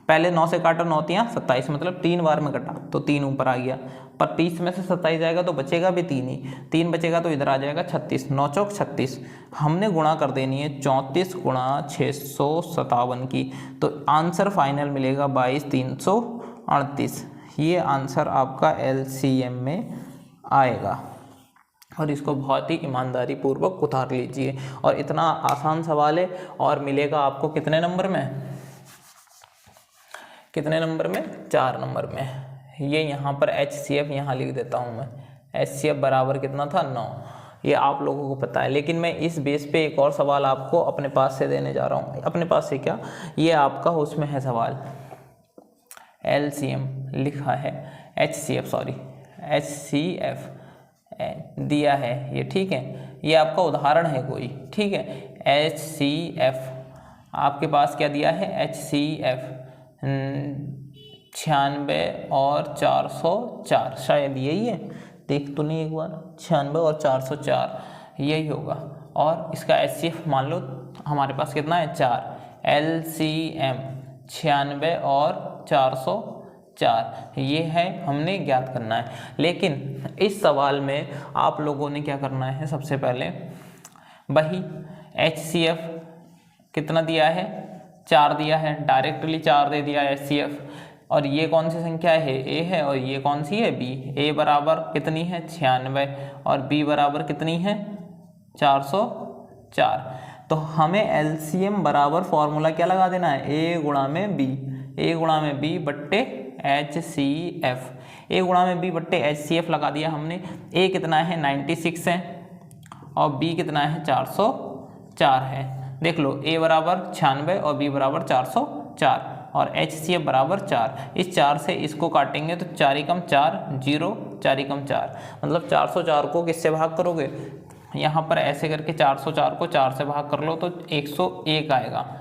पहले 9 से काटा, 9 तियाँ 27, मतलब 3 बार में कटा तो 3 ऊपर आ गया। पर 30 में से 27 जाएगा तो बचेगा भी 3 ही, 3 बचेगा तो इधर आ जाएगा 36, 9 चौक 36। हमने गुणा कर देनी है 34 गुणा 657 की, तो आंसर फाइनल मिलेगा 22,338। ये आंसर आपका LCM में आएगा और इसको बहुत ही ईमानदारी पूर्वक उतार लीजिए। और इतना आसान सवाल है और मिलेगा आपको कितने नंबर में, 4 नंबर में। ये यहाँ पर HCF यहाँ लिख देता हूँ मैं, HCF बराबर कितना था, 9। ये आप लोगों को पता है, लेकिन मैं इस बेस पे एक और सवाल आपको अपने पास से देने जा रहा हूँ। अपने पास से क्या, ये आपका उसमें है सवाल, LCM लिखा है, HCF दिया है ये। ठीक है, ये आपका उदाहरण है कोई। ठीक है, HCF आपके पास क्या दिया है, HCF 96 और 404, शायद यही है, देख तो नहीं एक बार, 96 और 404 यही होगा। और इसका HCF मान लो हमारे पास कितना है, 4। LCM 96 और 404 ये है, हमने ज्ञात करना है। लेकिन इस सवाल में आप लोगों ने क्या करना है, सबसे पहले वही HCF कितना दिया है, 4 दिया है, डायरेक्टली 4 दे दिया HCF। और ये कौन सी संख्या है, A है, और ये कौन सी है, B। A बराबर कितनी है, 96 और B बराबर कितनी है, 404। तो हमें LCM बराबर फॉर्मूला क्या लगा देना है, A गुणा में B, A गुणा में B बट्टे HCF। A गुणा में B बट्टे HCF लगा दिया हमने। A कितना है, 96 है और B कितना है, 404 है। देख लो, A बराबर 96 और B बराबर 404 और HCF बराबर 4। इस 4 से इसको काटेंगे तो 4 एकम 4, 0, 4 एकम 4, मतलब 404 को किससे भाग करोगे, यहाँ पर ऐसे करके 404 को 4 से भाग कर लो तो 101 आएगा।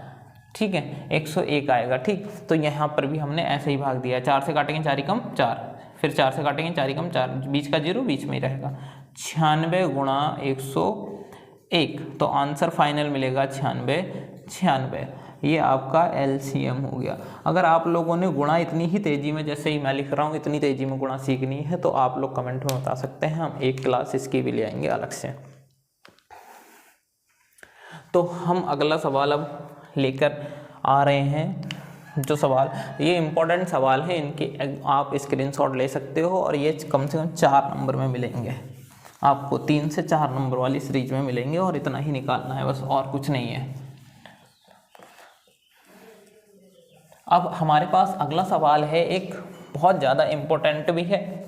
ठीक है, 101 आएगा। ठीक, तो यहाँ पर भी हमने ऐसे ही भाग दिया, 4 से काटेंगे 4 एकम 4, फिर 4 से काटेंगे 4 एकम 4, बीच का 0 बीच में ही रहेगा, 96 गुणा 101, तो आंसर फाइनल मिलेगा 96। ये आपका LCM हो गया। अगर आप लोगों ने गुणा इतनी ही तेज़ी में, जैसे ही मैं लिख रहा हूँ इतनी तेज़ी में गुणा सीखनी है तो आप लोग कमेंट में बता सकते हैं, हम एक क्लास इसकी भी ले आएंगे अलग से। तो हम अगला सवाल अब लेकर आ रहे हैं। जो सवाल, ये इम्पोर्टेंट सवाल है, इनकी आप स्क्रीनशॉट ले सकते हो और ये कम से कम 4 नंबर में मिलेंगे आपको, 3 से 4 नंबर वाली सीरीज में मिलेंगे और इतना ही निकालना है बस, और कुछ नहीं है। अब हमारे पास अगला सवाल है, एक बहुत ज़्यादा इम्पोर्टेंट भी है,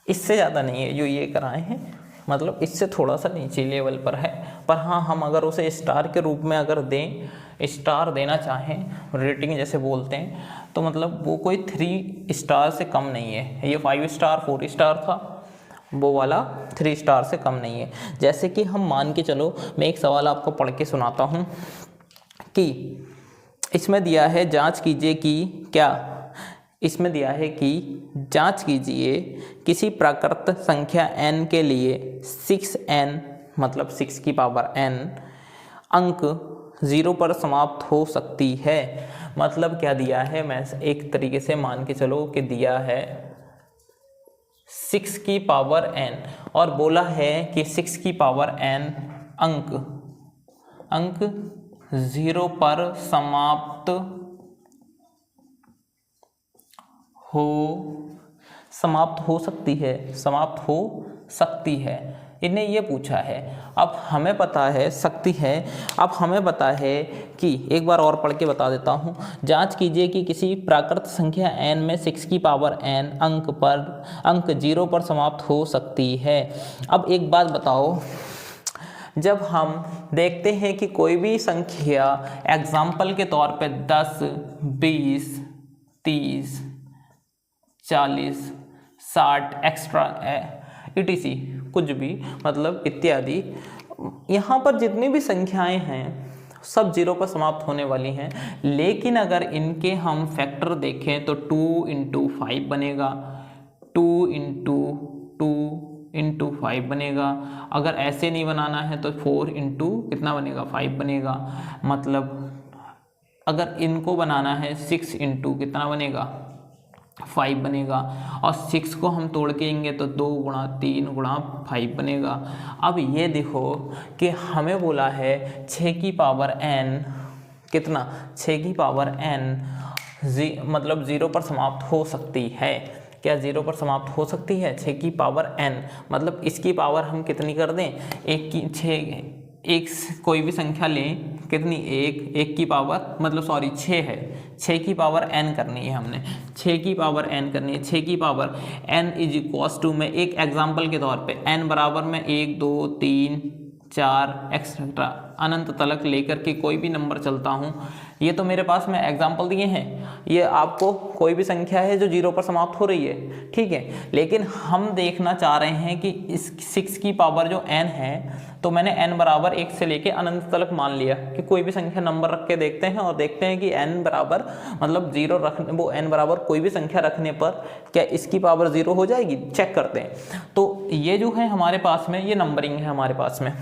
इससे ज़्यादा नहीं है जो ये कराए हैं, मतलब इससे थोड़ा सा नीचे लेवल पर है, पर हाँ हम अगर उसे स्टार के रूप में अगर दें, स्टार देना चाहें, रेटिंग जैसे बोलते हैं, तो मतलब वो कोई 3 स्टार से कम नहीं है। ये 5 स्टार 4 स्टार था, वो वाला 3 स्टार से कम नहीं है। जैसे कि हम मान के चलो, मैं एक सवाल आपको पढ़ के सुनाता हूँ कि इसमें दिया है जांच कीजिए कि क्या, इसमें दिया है कि जांच कीजिए किसी प्राकृत संख्या n के लिए 6n मतलब 6 की पावर n अंक 0 पर समाप्त हो सकती है। मतलब क्या दिया है, मैं एक तरीके से मान के चलो कि दिया है 6 की पावर n और बोला है कि 6 की पावर n अंक 0 पर समाप्त हो सकती है। इन्हें ये पूछा है। अब हमें पता है सकती है, अब हमें पता है कि, एक बार और पढ़ के बता देता हूँ, जांच कीजिए कि किसी प्राकृत संख्या n में 6 की पावर n अंक 0 पर समाप्त हो सकती है। अब एक बात बताओ, जब हम देखते हैं कि कोई भी संख्या एग्जाम्पल के तौर पे 10, 20, 30, 40, 60 एक्स्ट्रा etc कुछ भी मतलब इत्यादि, यहाँ पर जितनी भी संख्याएं हैं सब 0 पर समाप्त होने वाली हैं। लेकिन अगर इनके हम फैक्टर देखें तो 2 × 5 बनेगा, 2 × 2 × 5 बनेगा। अगर ऐसे नहीं बनाना है तो 4 × कितना बनेगा, 5 बनेगा। मतलब अगर इनको बनाना है 6 × कितना बनेगा, 5 बनेगा। और 6 को हम तोड़ के आएंगे तो 2 × 3 × 5 बनेगा। अब ये देखो कि हमें बोला है 6 की पावर n कितना, 6 की पावर n मतलब 0 पर समाप्त हो सकती है। क्या 0 पर समाप्त हो सकती है? 6 की पावर n मतलब इसकी पावर हम कितनी कर दें, एक कोई भी संख्या लें, कितनी, एक की पावर मतलब 6 है, 6 की पावर n करनी है हमने, 6 की पावर n करनी है। 6 की पावर n = में एक एग्जाम्पल के तौर पे n बराबर में 1 2 3 4 एक्सेट्रा अनंत तलक लेकर के कोई भी नंबर चलता हूँ। ये तो मेरे पास में एग्जाम्पल दिए हैं, ये आपको कोई भी संख्या है जो 0 पर समाप्त हो रही है, ठीक है। लेकिन हम देखना चाह रहे हैं कि इस 6 की पावर जो n है, तो मैंने n बराबर 1 से लेके अनंत तलक मान लिया कि कोई भी संख्या नंबर रख के देखते हैं और देखते हैं कि n बराबर मतलब 0 रखने, वो n बराबर कोई भी संख्या रखने पर क्या इसकी पावर 0 हो जाएगी, चेक करते हैं। तो ये जो है हमारे पास में, ये नंबरिंग है हमारे पास में,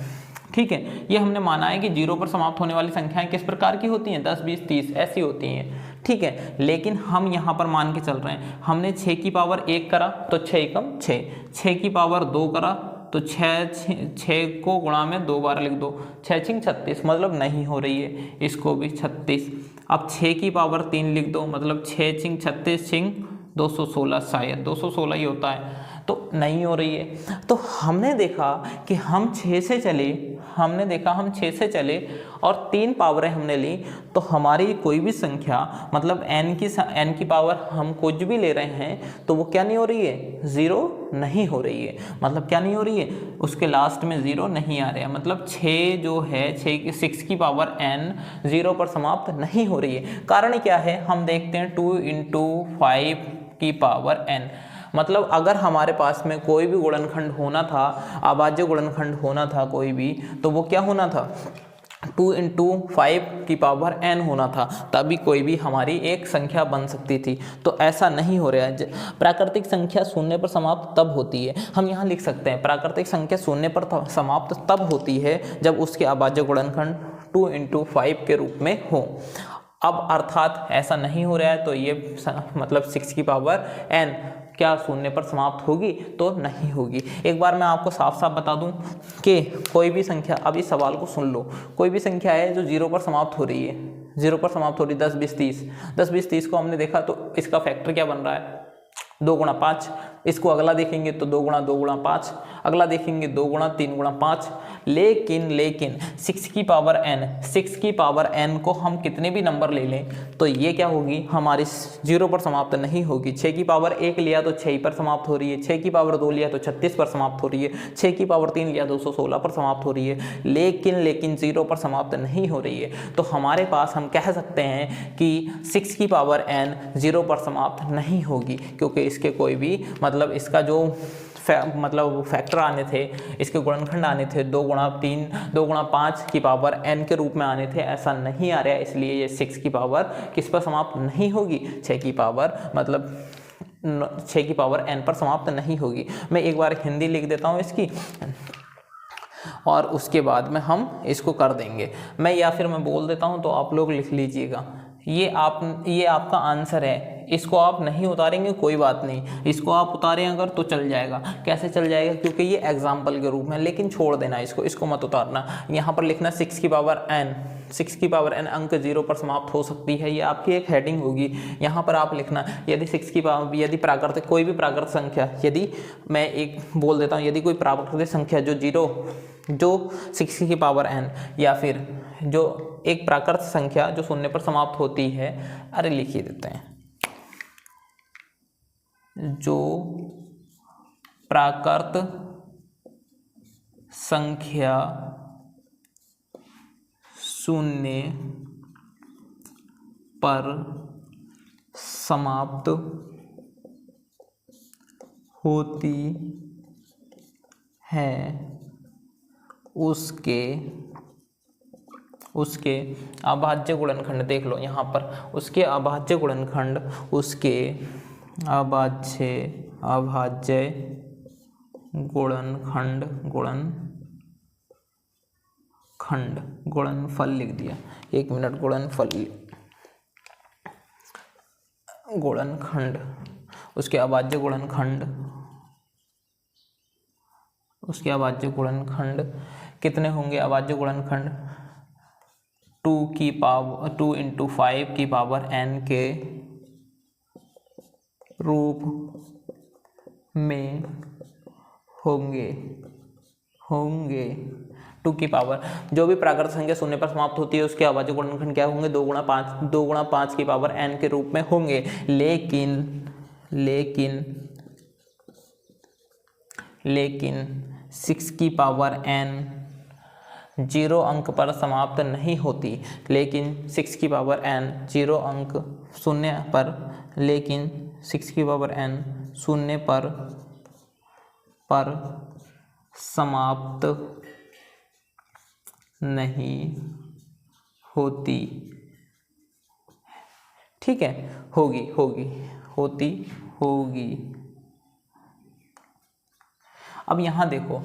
ठीक है। ये हमने माना है कि 0 पर समाप्त होने वाली संख्याएं किस प्रकार की होती हैं, 10, 20, 30 ऐसी होती हैं, ठीक है। लेकिन हम यहाँ पर मान के चल रहे हैं, हमने 6 की पावर 1 करा तो 6 एकम 6, 6 की पावर 2 करा तो 6 को गुणा में 2 बार लिख दो, 6 × 36 मतलब नहीं हो रही है, इसको भी 36। अब 6 की पावर 3 लिख दो, मतलब 6 × 36 × 216, शायद 216 ही होता है, तो नहीं हो रही है। तो हमने देखा कि हम 6 से चले और 3 पावरें हमने ली, तो हमारी कोई भी संख्या मतलब n की पावर हम कुछ भी ले रहे हैं तो वो क्या नहीं हो रही है, 0 नहीं हो रही है। मतलब क्या नहीं हो रही है, उसके लास्ट में 0 नहीं आ रहा है। मतलब 6 जो है 6 की पावर n 0 पर समाप्त नहीं हो रही है। कारण क्या है, हम देखते हैं 2 × 5 की पावर n। मतलब अगर हमारे पास में कोई भी गुणनखंड होना था, अभाज्य गुणनखंड होना था कोई भी, तो वो क्या होना था, 2 × 5 की पावर n होना था, तभी कोई भी हमारी एक संख्या बन सकती थी। तो ऐसा नहीं हो रहा है। प्राकृतिक संख्या शून्य पर समाप्त तब होती है, हम यहाँ लिख सकते हैं प्राकृतिक संख्या शून्य पर समाप्त तब होती है जब उसके अभाज्य गुणनखंड 2 × 5 के रूप में हो। अब अर्थात ऐसा नहीं हो रहा है, तो ये मतलब 6 की पावर n क्या शून्य पर समाप्त होगी, तो नहीं होगी। एक बार मैं आपको साफ साफ बता दूं कि कोई भी संख्या, अब इस सवाल को सुन लो, कोई भी संख्या है जो 0 पर समाप्त हो रही है, 0 पर समाप्त हो रही है, 10, 20, 30 को हमने देखा तो इसका फैक्टर क्या बन रहा है, 2 × 5, इसको अगला देखेंगे तो 2 गुणा 2 गुणा 5, अगला देखेंगे 2 गुणा 3 गुणा 5। लेकिन 6 की पावर n को हम कितने भी नंबर ले लें तो ये क्या होगी, हमारी 0 पर समाप्त नहीं होगी। 6 की पावर 1 लिया तो 6 पर समाप्त हो रही है, 6 की पावर 2 लिया तो 36 पर समाप्त हो रही है, 6 की पावर 3 लिया 216 पर समाप्त हो रही है, लेकिन 0 पर समाप्त नहीं हो रही है। तो हमारे पास हम कह सकते हैं कि 6 की पावर n 0 पर समाप्त नहीं होगी, क्योंकि इसके कोई भी मतलब इसका जो फैक्टर आने थे, इसके गुणनखंड आने थे 2 गुणा 3 2 गुणा 5 की पावर n के रूप में आने थे, ऐसा नहीं आ रहा है। इसलिए ये 6 की पावर किस पर समाप्त नहीं होगी, 6 की पावर मतलब 6 की पावर n पर समाप्त नहीं होगी। मैं एक बार हिंदी लिख देता हूँ इसकी, और उसके बाद में हम इसको कर देंगे। या फिर मैं बोल देता हूँ तो आप लोग लिख लीजिएगा। ये आपका आंसर है। इसको आप नहीं उतारेंगे कोई बात नहीं, इसको आप उतारें अगर तो चल जाएगा। कैसे चल जाएगा, क्योंकि ये एग्जाम्पल के रूप में, लेकिन छोड़ देना इसको मत उतारना। यहाँ पर लिखना 6 की पावर n अंक 0 पर समाप्त हो सकती है, ये आपकी एक हेडिंग होगी। यहाँ पर आप लिखना यदि प्राकृतिक कोई भी प्राकृतिक संख्या, यदि मैं एक बोल देता हूँ, यदि कोई प्राकृतिक संख्या जो 6 की पावर n, या फिर जो एक प्राकृतिक संख्या जो 0 पर समाप्त होती है, अरे लिख ही देते हैं, जो प्राकृत संख्या 0 पर समाप्त होती है, उसके अभाज्य गुणनखंड देख लो यहाँ पर, उसके अभाज्य गुणनखंड गुणनफल लिख दिया, 1 मिनट, गुणनखंड, उसके अभाज्य गुणनखंड कितने होंगे, अभाज्य गुणनखंड 2 × 5 की पावर n के रूप में होंगे। 2 की पावर, जो भी प्राकृतिक संख्या 0 पर समाप्त होती है उसके अभाज्य गुणनखंड क्या होंगे, 2 गुणा 5 की पावर n के रूप में होंगे। लेकिन 6 की पावर n 0 अंक पर समाप्त नहीं होती, लेकिन 6 की पावर n 0 अंक 0 पर, लेकिन 6 की पावर n 0 पर समाप्त नहीं होती। ठीक है, होगी। अब यहाँ देखो,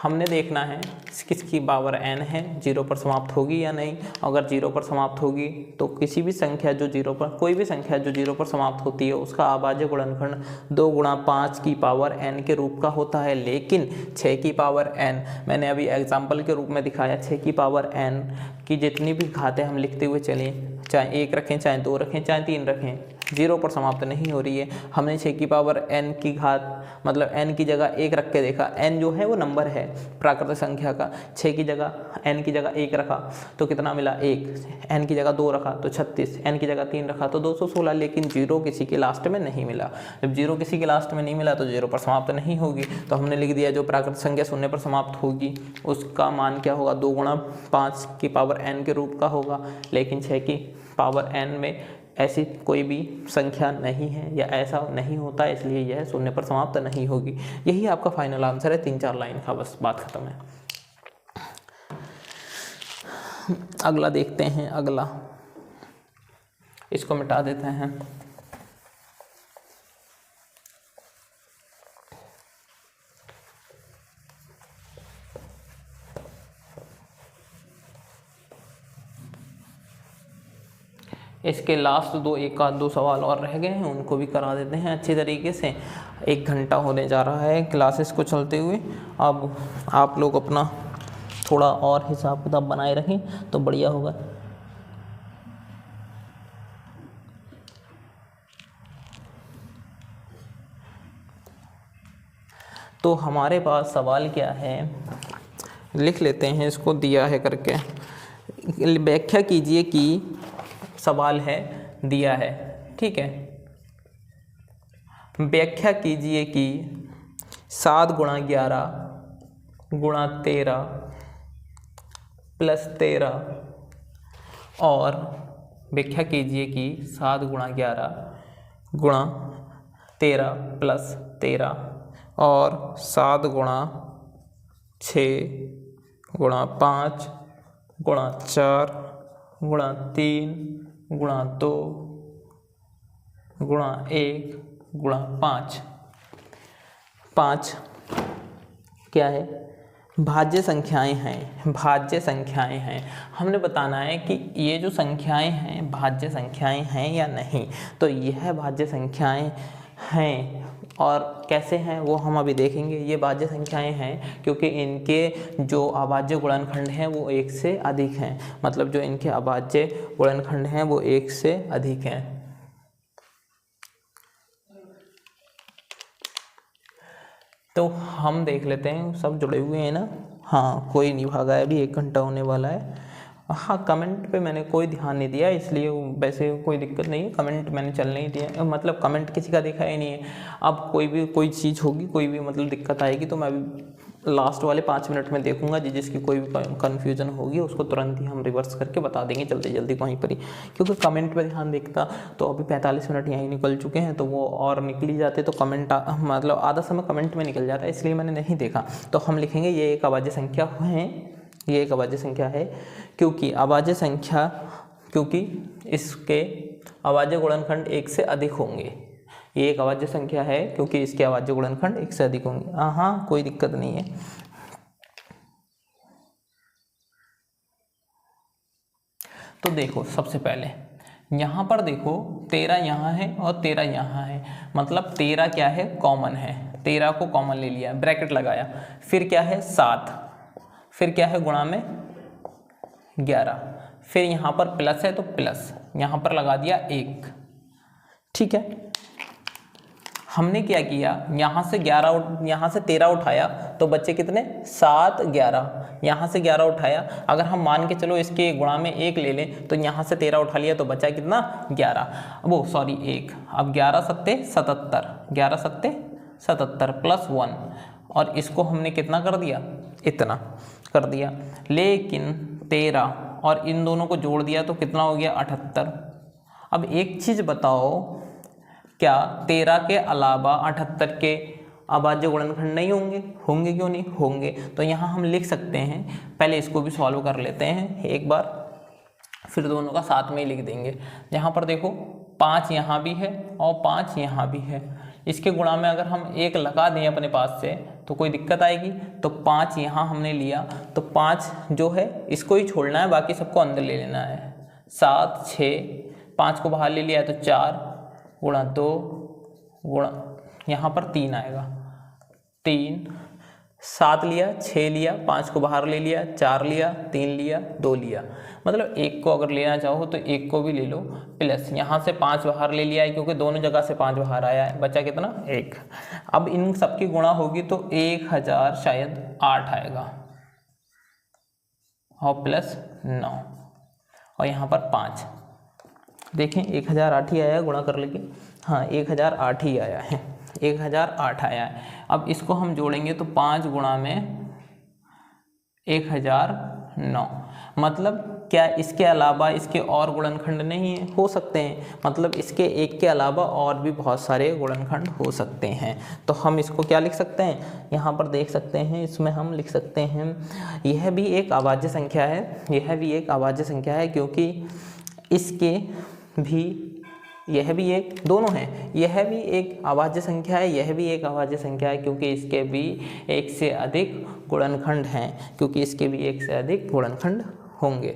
हमने देखना है किसकी पावर n है, 0 पर समाप्त होगी या नहीं। अगर 0 पर समाप्त होगी तो किसी भी संख्या जो 0 पर, कोई भी संख्या जो 0 पर समाप्त होती है उसका अभाज्य गुणनखंड 2 गुणा 5 की पावर n के रूप का होता है। लेकिन 6 की पावर n, मैंने अभी एग्जाम्पल के रूप में दिखाया, 6 की पावर n की जितनी भी घातें हम लिखते हुए चलें, चाहे 1 रखें, चाहे 2 रखें, चाहे 3 रखें, 0 पर समाप्त नहीं हो रही है। हमने 6 की पावर n की घात मतलब n की जगह 1 रख के देखा, n जो है वो नंबर है प्राकृतिक संख्या का, 6 की जगह n की जगह 1 रखा तो कितना मिला 1, n की जगह 2 रखा तो 36, n की जगह 3 रखा तो 216, लेकिन 0 किसी के लास्ट में नहीं मिला। जब 0 किसी के लास्ट में नहीं मिला तो 0 पर समाप्त नहीं होगी। तो हमने लिख दिया जो प्राकृतिक संख्या 0 पर समाप्त होगी उसका मान क्या होगा, 2 गुणा 5 की पावर n के रूप का होगा। लेकिन 6 की पावर n में ऐसी कोई भी संख्या नहीं है या ऐसा नहीं होता, इसलिए यह 0 पर समाप्त नहीं होगी। यही आपका फाइनल आंसर है, 3-4 लाइन का, बस बात खत्म है। अगला देखते हैं, अगला इसको मिटा देते हैं। इसके लास्ट एक आध दो सवाल और रह गए हैं, उनको भी करा देते हैं अच्छी तरीके से। 1 घंटा होने जा रहा है क्लासेस को चलते हुए। अब आप लोग अपना थोड़ा और हिसाब किताब बनाए रखें तो बढ़िया होगा। तो हमारे पास सवाल क्या है, लिख लेते हैं इसको, दिया है करके। व्याख्या कीजिए कि सवाल है, दिया है, ठीक है। व्याख्या कीजिए कि 7 गुणा 11 गुणा 13 प्लस 13 और व्याख्या कीजिए कि 7 गुणा 11 गुणा 13 प्लस 13 और 7 गुणा 6 गुणा 5 गुणा 4 गुणा 3 गुणा 2 गुणा 1 गुणा 5। 5 क्या है? भाज्य संख्याएं हैं, भाज्य संख्याएं हैं। हमने बताना है कि ये जो संख्याएं हैं भाज्य संख्याएं हैं या नहीं। तो यह भाज्य संख्याएं हैं और कैसे हैं वो हम अभी देखेंगे। ये भाज्य संख्याएं हैं क्योंकि इनके जो अभाज्य गुणनखंड हैं वो 1 से अधिक हैं। मतलब जो इनके अभाज्य गुणनखंड हैं वो 1 से अधिक हैं। तो हम देख लेते हैं, सब जुड़े हुए हैं ना? हाँ, कोई नहीं भागा है, अभी 1 घंटा होने वाला है। हाँ, कमेंट पे मैंने कोई ध्यान नहीं दिया, इसलिए वैसे कोई दिक्कत नहीं है। कमेंट मैंने चल नहीं दिया, मतलब कमेंट किसी का देखा ही नहीं है। अब कोई चीज़ होगी, कोई भी मतलब दिक्कत आएगी तो मैं अभी लास्ट वाले 5 मिनट में देखूंगा। जिसकी कोई भी कन्फ्यूजन होगी उसको तुरंत ही हम रिवर्स करके बता देंगे जल्दी जल्दी वहीं पर ही। क्योंकि कमेंट पे ध्यान देखता तो अभी 45 मिनट यहीं निकल चुके हैं, तो वो और निकल ही जाते तो कमेंट मतलब आधा समय कमेंट में निकल जाता है, इसलिए मैंने नहीं देखा। तो हम लिखेंगे ये एक अभाज्य संख्या है, ये एक अभाज्य संख्या है क्योंकि अभाज्य संख्या, क्योंकि इसके अभाज्य गुणनखंड 1 से अधिक होंगे। ये एक अभाज्य संख्या है क्योंकि इसके अभाज्य गुणनखंड 1 से अधिक होंगे। हाँ, कोई दिक्कत नहीं है। तो देखो, सबसे पहले यहाँ पर देखो 13 यहाँ है और 13 यहाँ है, मतलब 13 क्या है? कॉमन है। 13 को कॉमन ले लिया, ब्रैकेट लगाया, फिर क्या है? 7, फिर क्या है? गुणा में 11, फिर यहाँ पर प्लस है तो प्लस, यहाँ पर लगा दिया 1, ठीक है। हमने क्या किया, यहाँ से 13 उठाया तो बच्चे कितने? 7 11, यहाँ से 11 उठाया। अगर हम मान के चलो इसके गुणा में 1 ले लें तो यहाँ से 13 उठा लिया तो बचा कितना? 11, वो सॉरी 1। अब 11 सत्ते 77, 11 सत्ते 77 प्लस 1, और इसको हमने कितना कर दिया? इतना कर दिया। लेकिन 13 और इन दोनों को जोड़ दिया तो कितना हो गया? 78। अब एक चीज़ बताओ, क्या 13 के अलावा 78 के अभाज्य गुणनखंड नहीं होंगे? होंगे, क्यों नहीं होंगे? तो यहाँ हम लिख सकते हैं, पहले इसको भी सॉल्व कर लेते हैं एक बार, फिर दोनों का साथ में ही लिख देंगे। यहाँ पर देखो 5 यहाँ भी है और 5 यहाँ भी है। इसके गुणा में अगर हम 1 लगा दें अपने पास से तो कोई दिक्कत आएगी? तो 5 यहाँ हमने लिया तो 5 जो है इसको ही छोड़ना है, बाकी सबको अंदर ले लेना है। 7 6, 5 को बाहर ले लिया तो 4 गुणा 2 गुणा, यहाँ पर 3 आएगा, 3, 7 लिया, 6 लिया, 5 को बाहर ले लिया, 4 लिया, 3 लिया, 2 लिया, मतलब 1 को अगर लेना चाहो तो 1 को भी ले लो, प्लस यहाँ से 5 बाहर ले लिया है क्योंकि दोनों जगह से 5 बाहर आया है, बचा कितना? 1। अब इन सबकी गुणा होगी तो 1000 शायद 8 आएगा और प्लस 9, और यहाँ पर 5, देखें 1008 ही आया है, गुणा कर लेंगे। हाँ, 1008 ही आया है, 1008 आया है। अब इसको हम जोड़ेंगे तो 5 गुणा में 1009, मतलब क्या इसके अलावा इसके और गुणनखंड नहीं है? हो सकते हैं, मतलब इसके एक के अलावा और भी बहुत सारे गुणनखंड हो सकते हैं। तो हम इसको क्या लिख सकते हैं? यहाँ पर देख सकते हैं, इसमें हम लिख सकते हैं यह भी एक अभाज्य संख्या है, यह भी एक अभाज्य संख्या है क्योंकि इसके भी, यह भी एक, दोनों हैं, यह भी एक अभाज्य संख्या है, यह भी एक अभाज्य संख्या है क्योंकि इसके भी 1 से अधिक गुणनखंड हैं, क्योंकि इसके भी 1 से अधिक गुणनखंड होंगे,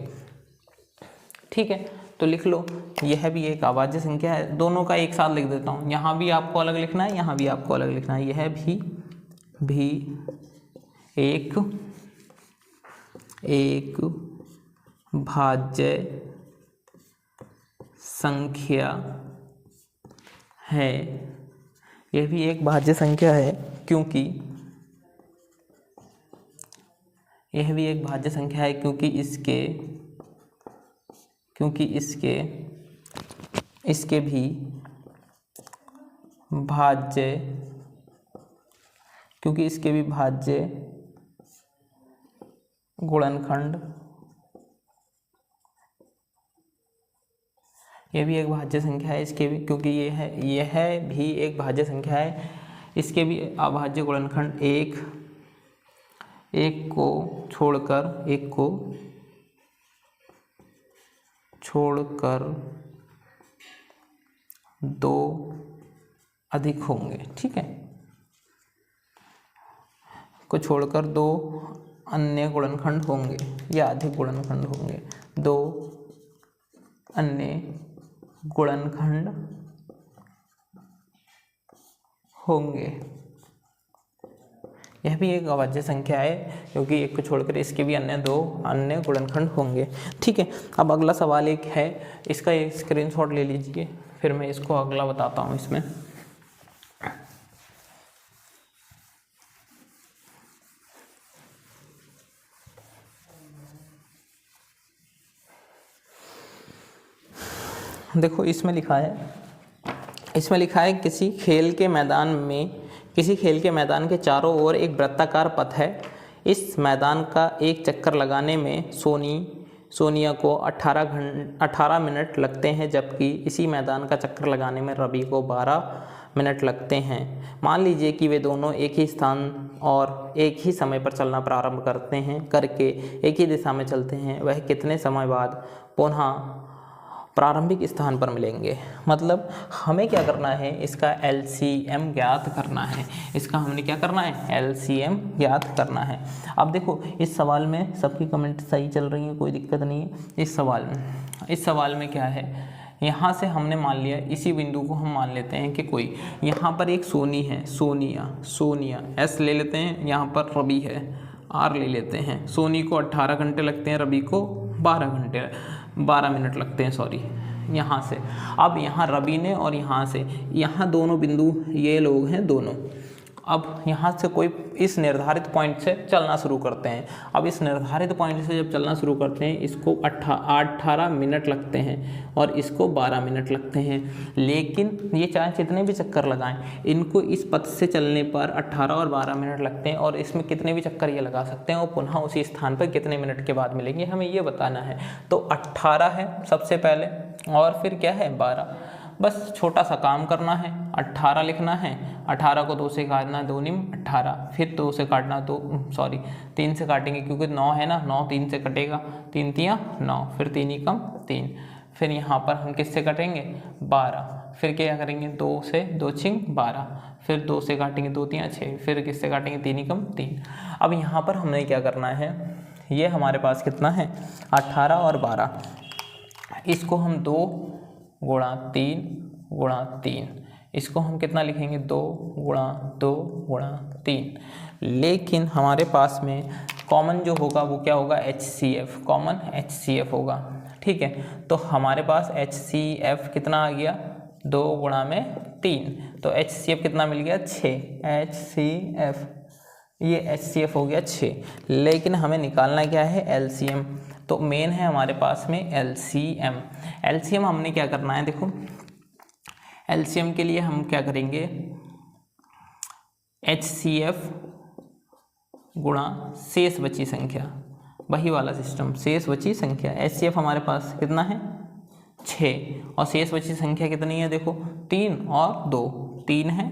ठीक है। तो लिख लो, यह भी एक अभाज्य संख्या है। दोनों का एक साथ लिख देता हूँ, यहाँ भी आपको अलग लिखना है, यहाँ भी आपको अलग लिखना है। यह भी एक भाज्य संख्या है, यह भी एक भाज्य संख्या है क्योंकि यह भी एक भाज्य संख्या है क्योंकि इसके भी भाज्य गुणनखंड, यह भी एक भाज्य संख्या है, इसके भी, क्योंकि यह भी एक भाज्य संख्या है, इसके भी अभाज्य गुणनखंड एक को छोड़कर दो अधिक होंगे। ठीक है, को छोड़कर दो अन्य गुणनखंड होंगे या अधिक गुणनखंड होंगे, दो अन्य गुणनखंड होंगे। यह भी एक अभाज्य संख्या है क्योंकि एक को छोड़कर इसके भी दो अन्य गुणनखंड होंगे। ठीक है, अब अगला सवाल एक है, इसका एक स्क्रीनशॉट ले लीजिए, फिर मैं इसको अगला बताता हूँ। इसमें देखो, इसमें लिखा है किसी खेल के मैदान के चारों ओर एक वृत्ताकार पथ है। इस मैदान का एक चक्कर लगाने में सोनिया को 18 मिनट लगते हैं, जबकि इसी मैदान का चक्कर लगाने में रवि को 12 मिनट लगते हैं। मान लीजिए कि वे दोनों एक ही स्थान और एक ही समय पर चलना प्रारंभ करके एक ही दिशा में चलते हैं। वह कितने समय बाद पुनः प्रारंभिक स्थान पर मिलेंगे? मतलब हमें क्या करना है, इसका LCM ज्ञात करना है। इसका हमने क्या करना है, LCM ज्ञात करना है। अब देखो, इस सवाल में सबकी कमेंट सही चल रही है, कोई दिक्कत नहीं है। इस सवाल में क्या है, यहाँ से हमने मान लिया, इसी बिंदु को हम मान लेते हैं कि कोई यहाँ पर एक सोनी है, सोनिया S ले लेते हैं, यहाँ पर रवि है, R ले लेते हैं। सोनी को 18 घंटे लगते हैं, रवि को 12 मिनट लगते हैं, सॉरी, यहाँ से। अब यहाँ रवि ने और यहाँ से, यहाँ दोनों बिंदु ये लोग हैं दोनों। अब यहाँ से कोई इस निर्धारित पॉइंट से चलना शुरू करते हैं। अब इस निर्धारित पॉइंट से जब चलना शुरू करते हैं, इसको 18 मिनट लगते हैं और इसको 12 मिनट लगते हैं। लेकिन ये चाहे जितने भी चक्कर लगाएं, इनको इस पथ से चलने पर 18 और 12 मिनट लगते हैं, और इसमें कितने भी चक्कर ये लगा सकते हैं और पुनः उसी स्थान पर कितने मिनट के बाद मिलेंगे, हमें ये बताना है। तो 18 है सबसे पहले, और फिर क्या है 12। बस छोटा सा काम करना है, 18 लिखना है, 18 को 2 से काटना, 2 निम 18, फिर 2 से काटना, 3 से काटेंगे क्योंकि 9 है ना, 9 3 से कटेगा, 3 तियाँ 9, फिर 3 ही कम 3, फिर यहाँ पर हम किससे कटेंगे 12, फिर क्या करेंगे 2 से 2 छिंग 12, फिर 2 से काटेंगे 2 तियाँ 6, फिर किससे काटेंगे 3 ही कम 3। अब यहाँ पर हमने क्या करना है, ये हमारे पास कितना है 18 और 12, इसको हम 2 गुणा 3, इसको हम कितना लिखेंगे 2 गुणा 3। लेकिन हमारे पास में कॉमन जो होगा वो क्या होगा, HCF, कॉमन HCF होगा। ठीक है, तो हमारे पास HCF कितना आ गया 2 गुणा में 3, तो HCF कितना मिल गया 6, HCF, ये HCF हो गया 6। लेकिन हमें निकालना क्या है LCM, तो मेन है हमारे पास में LCM हमने क्या करना है, देखो LCM के लिए हम क्या करेंगे, HCF गुणा शेष बची संख्या, वही वाला सिस्टम, शेष बची संख्या। HCF हमारे पास कितना है 6, और शेष बची संख्या कितनी है, देखो 3 और 2, 3 है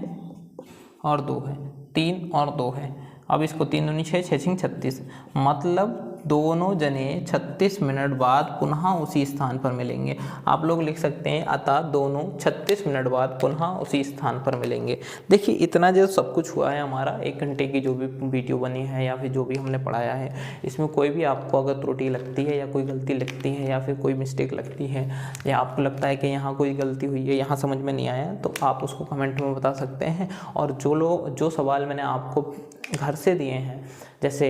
और 2 है, 3 और 2 है। अब इसको 3 दूनी 6, 6 छिंग 36, मतलब दोनों जने 36 मिनट बाद पुनः उसी स्थान पर मिलेंगे। आप लोग लिख सकते हैं अतः दोनों 36 मिनट बाद पुनः उसी स्थान पर मिलेंगे। देखिए इतना जो सब कुछ हुआ है हमारा 1 घंटे की जो भी वीडियो बनी है या फिर जो भी हमने पढ़ाया है, इसमें कोई भी आपको अगर त्रुटि लगती है या कोई गलती लगती है या फिर कोई मिस्टेक लगती है या आपको लगता है कि यहाँ कोई गलती हुई है, यहाँ समझ में नहीं आया, तो आप उसको कमेंट में बता सकते हैं। और जो सवाल मैंने आपको घर से दिए हैं, जैसे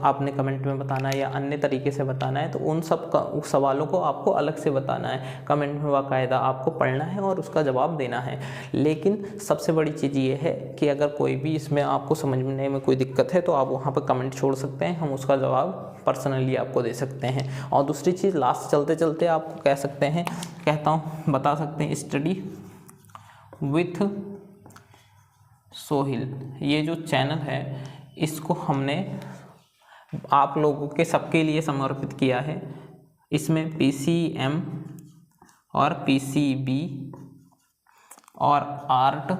आपने कमेंट में बताना बताना है या अन्य तरीके से बताना है तो उन सब सवालों को आपको अलग से बताना है, कमेंट में बाकायदा आपको पढ़ना है और उसका जवाब देना है। लेकिन सबसे बड़ी चीज़ ये है कि अगर कोई भी इसमें आपको समझने में कोई दिक्कत है तो आप वहाँ पर कमेंट छोड़ सकते हैं, हम उसका जवाब पर्सनली आपको दे सकते हैं। और दूसरी चीज़ लास्ट चलते चलते आपको बता सकते हैं स्टडी विथ सोहिल, ये जो चैनल है इसको हमने आप लोगों के सबके लिए समर्पित किया है। इसमें PCM और PCB और आर्ट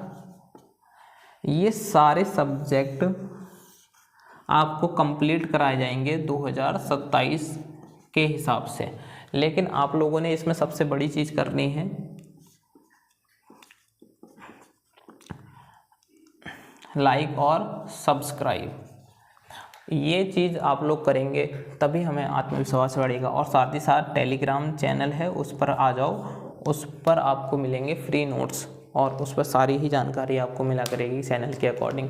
ये सारे सब्जेक्ट आपको कंप्लीट कराए जाएंगे 2027 के हिसाब से। लेकिन आप लोगों ने इसमें सबसे बड़ी चीज़ करनी है, लाइक और सब्सक्राइब। ये चीज़ आप लोग करेंगे तभी हमें आत्मविश्वास बढ़ेगा। और साथ ही साथ टेलीग्राम चैनल है उस पर आ जाओ, उस पर आपको मिलेंगे फ्री नोट्स और उस पर सारी ही जानकारी आपको मिला करेगी चैनल के अकॉर्डिंग।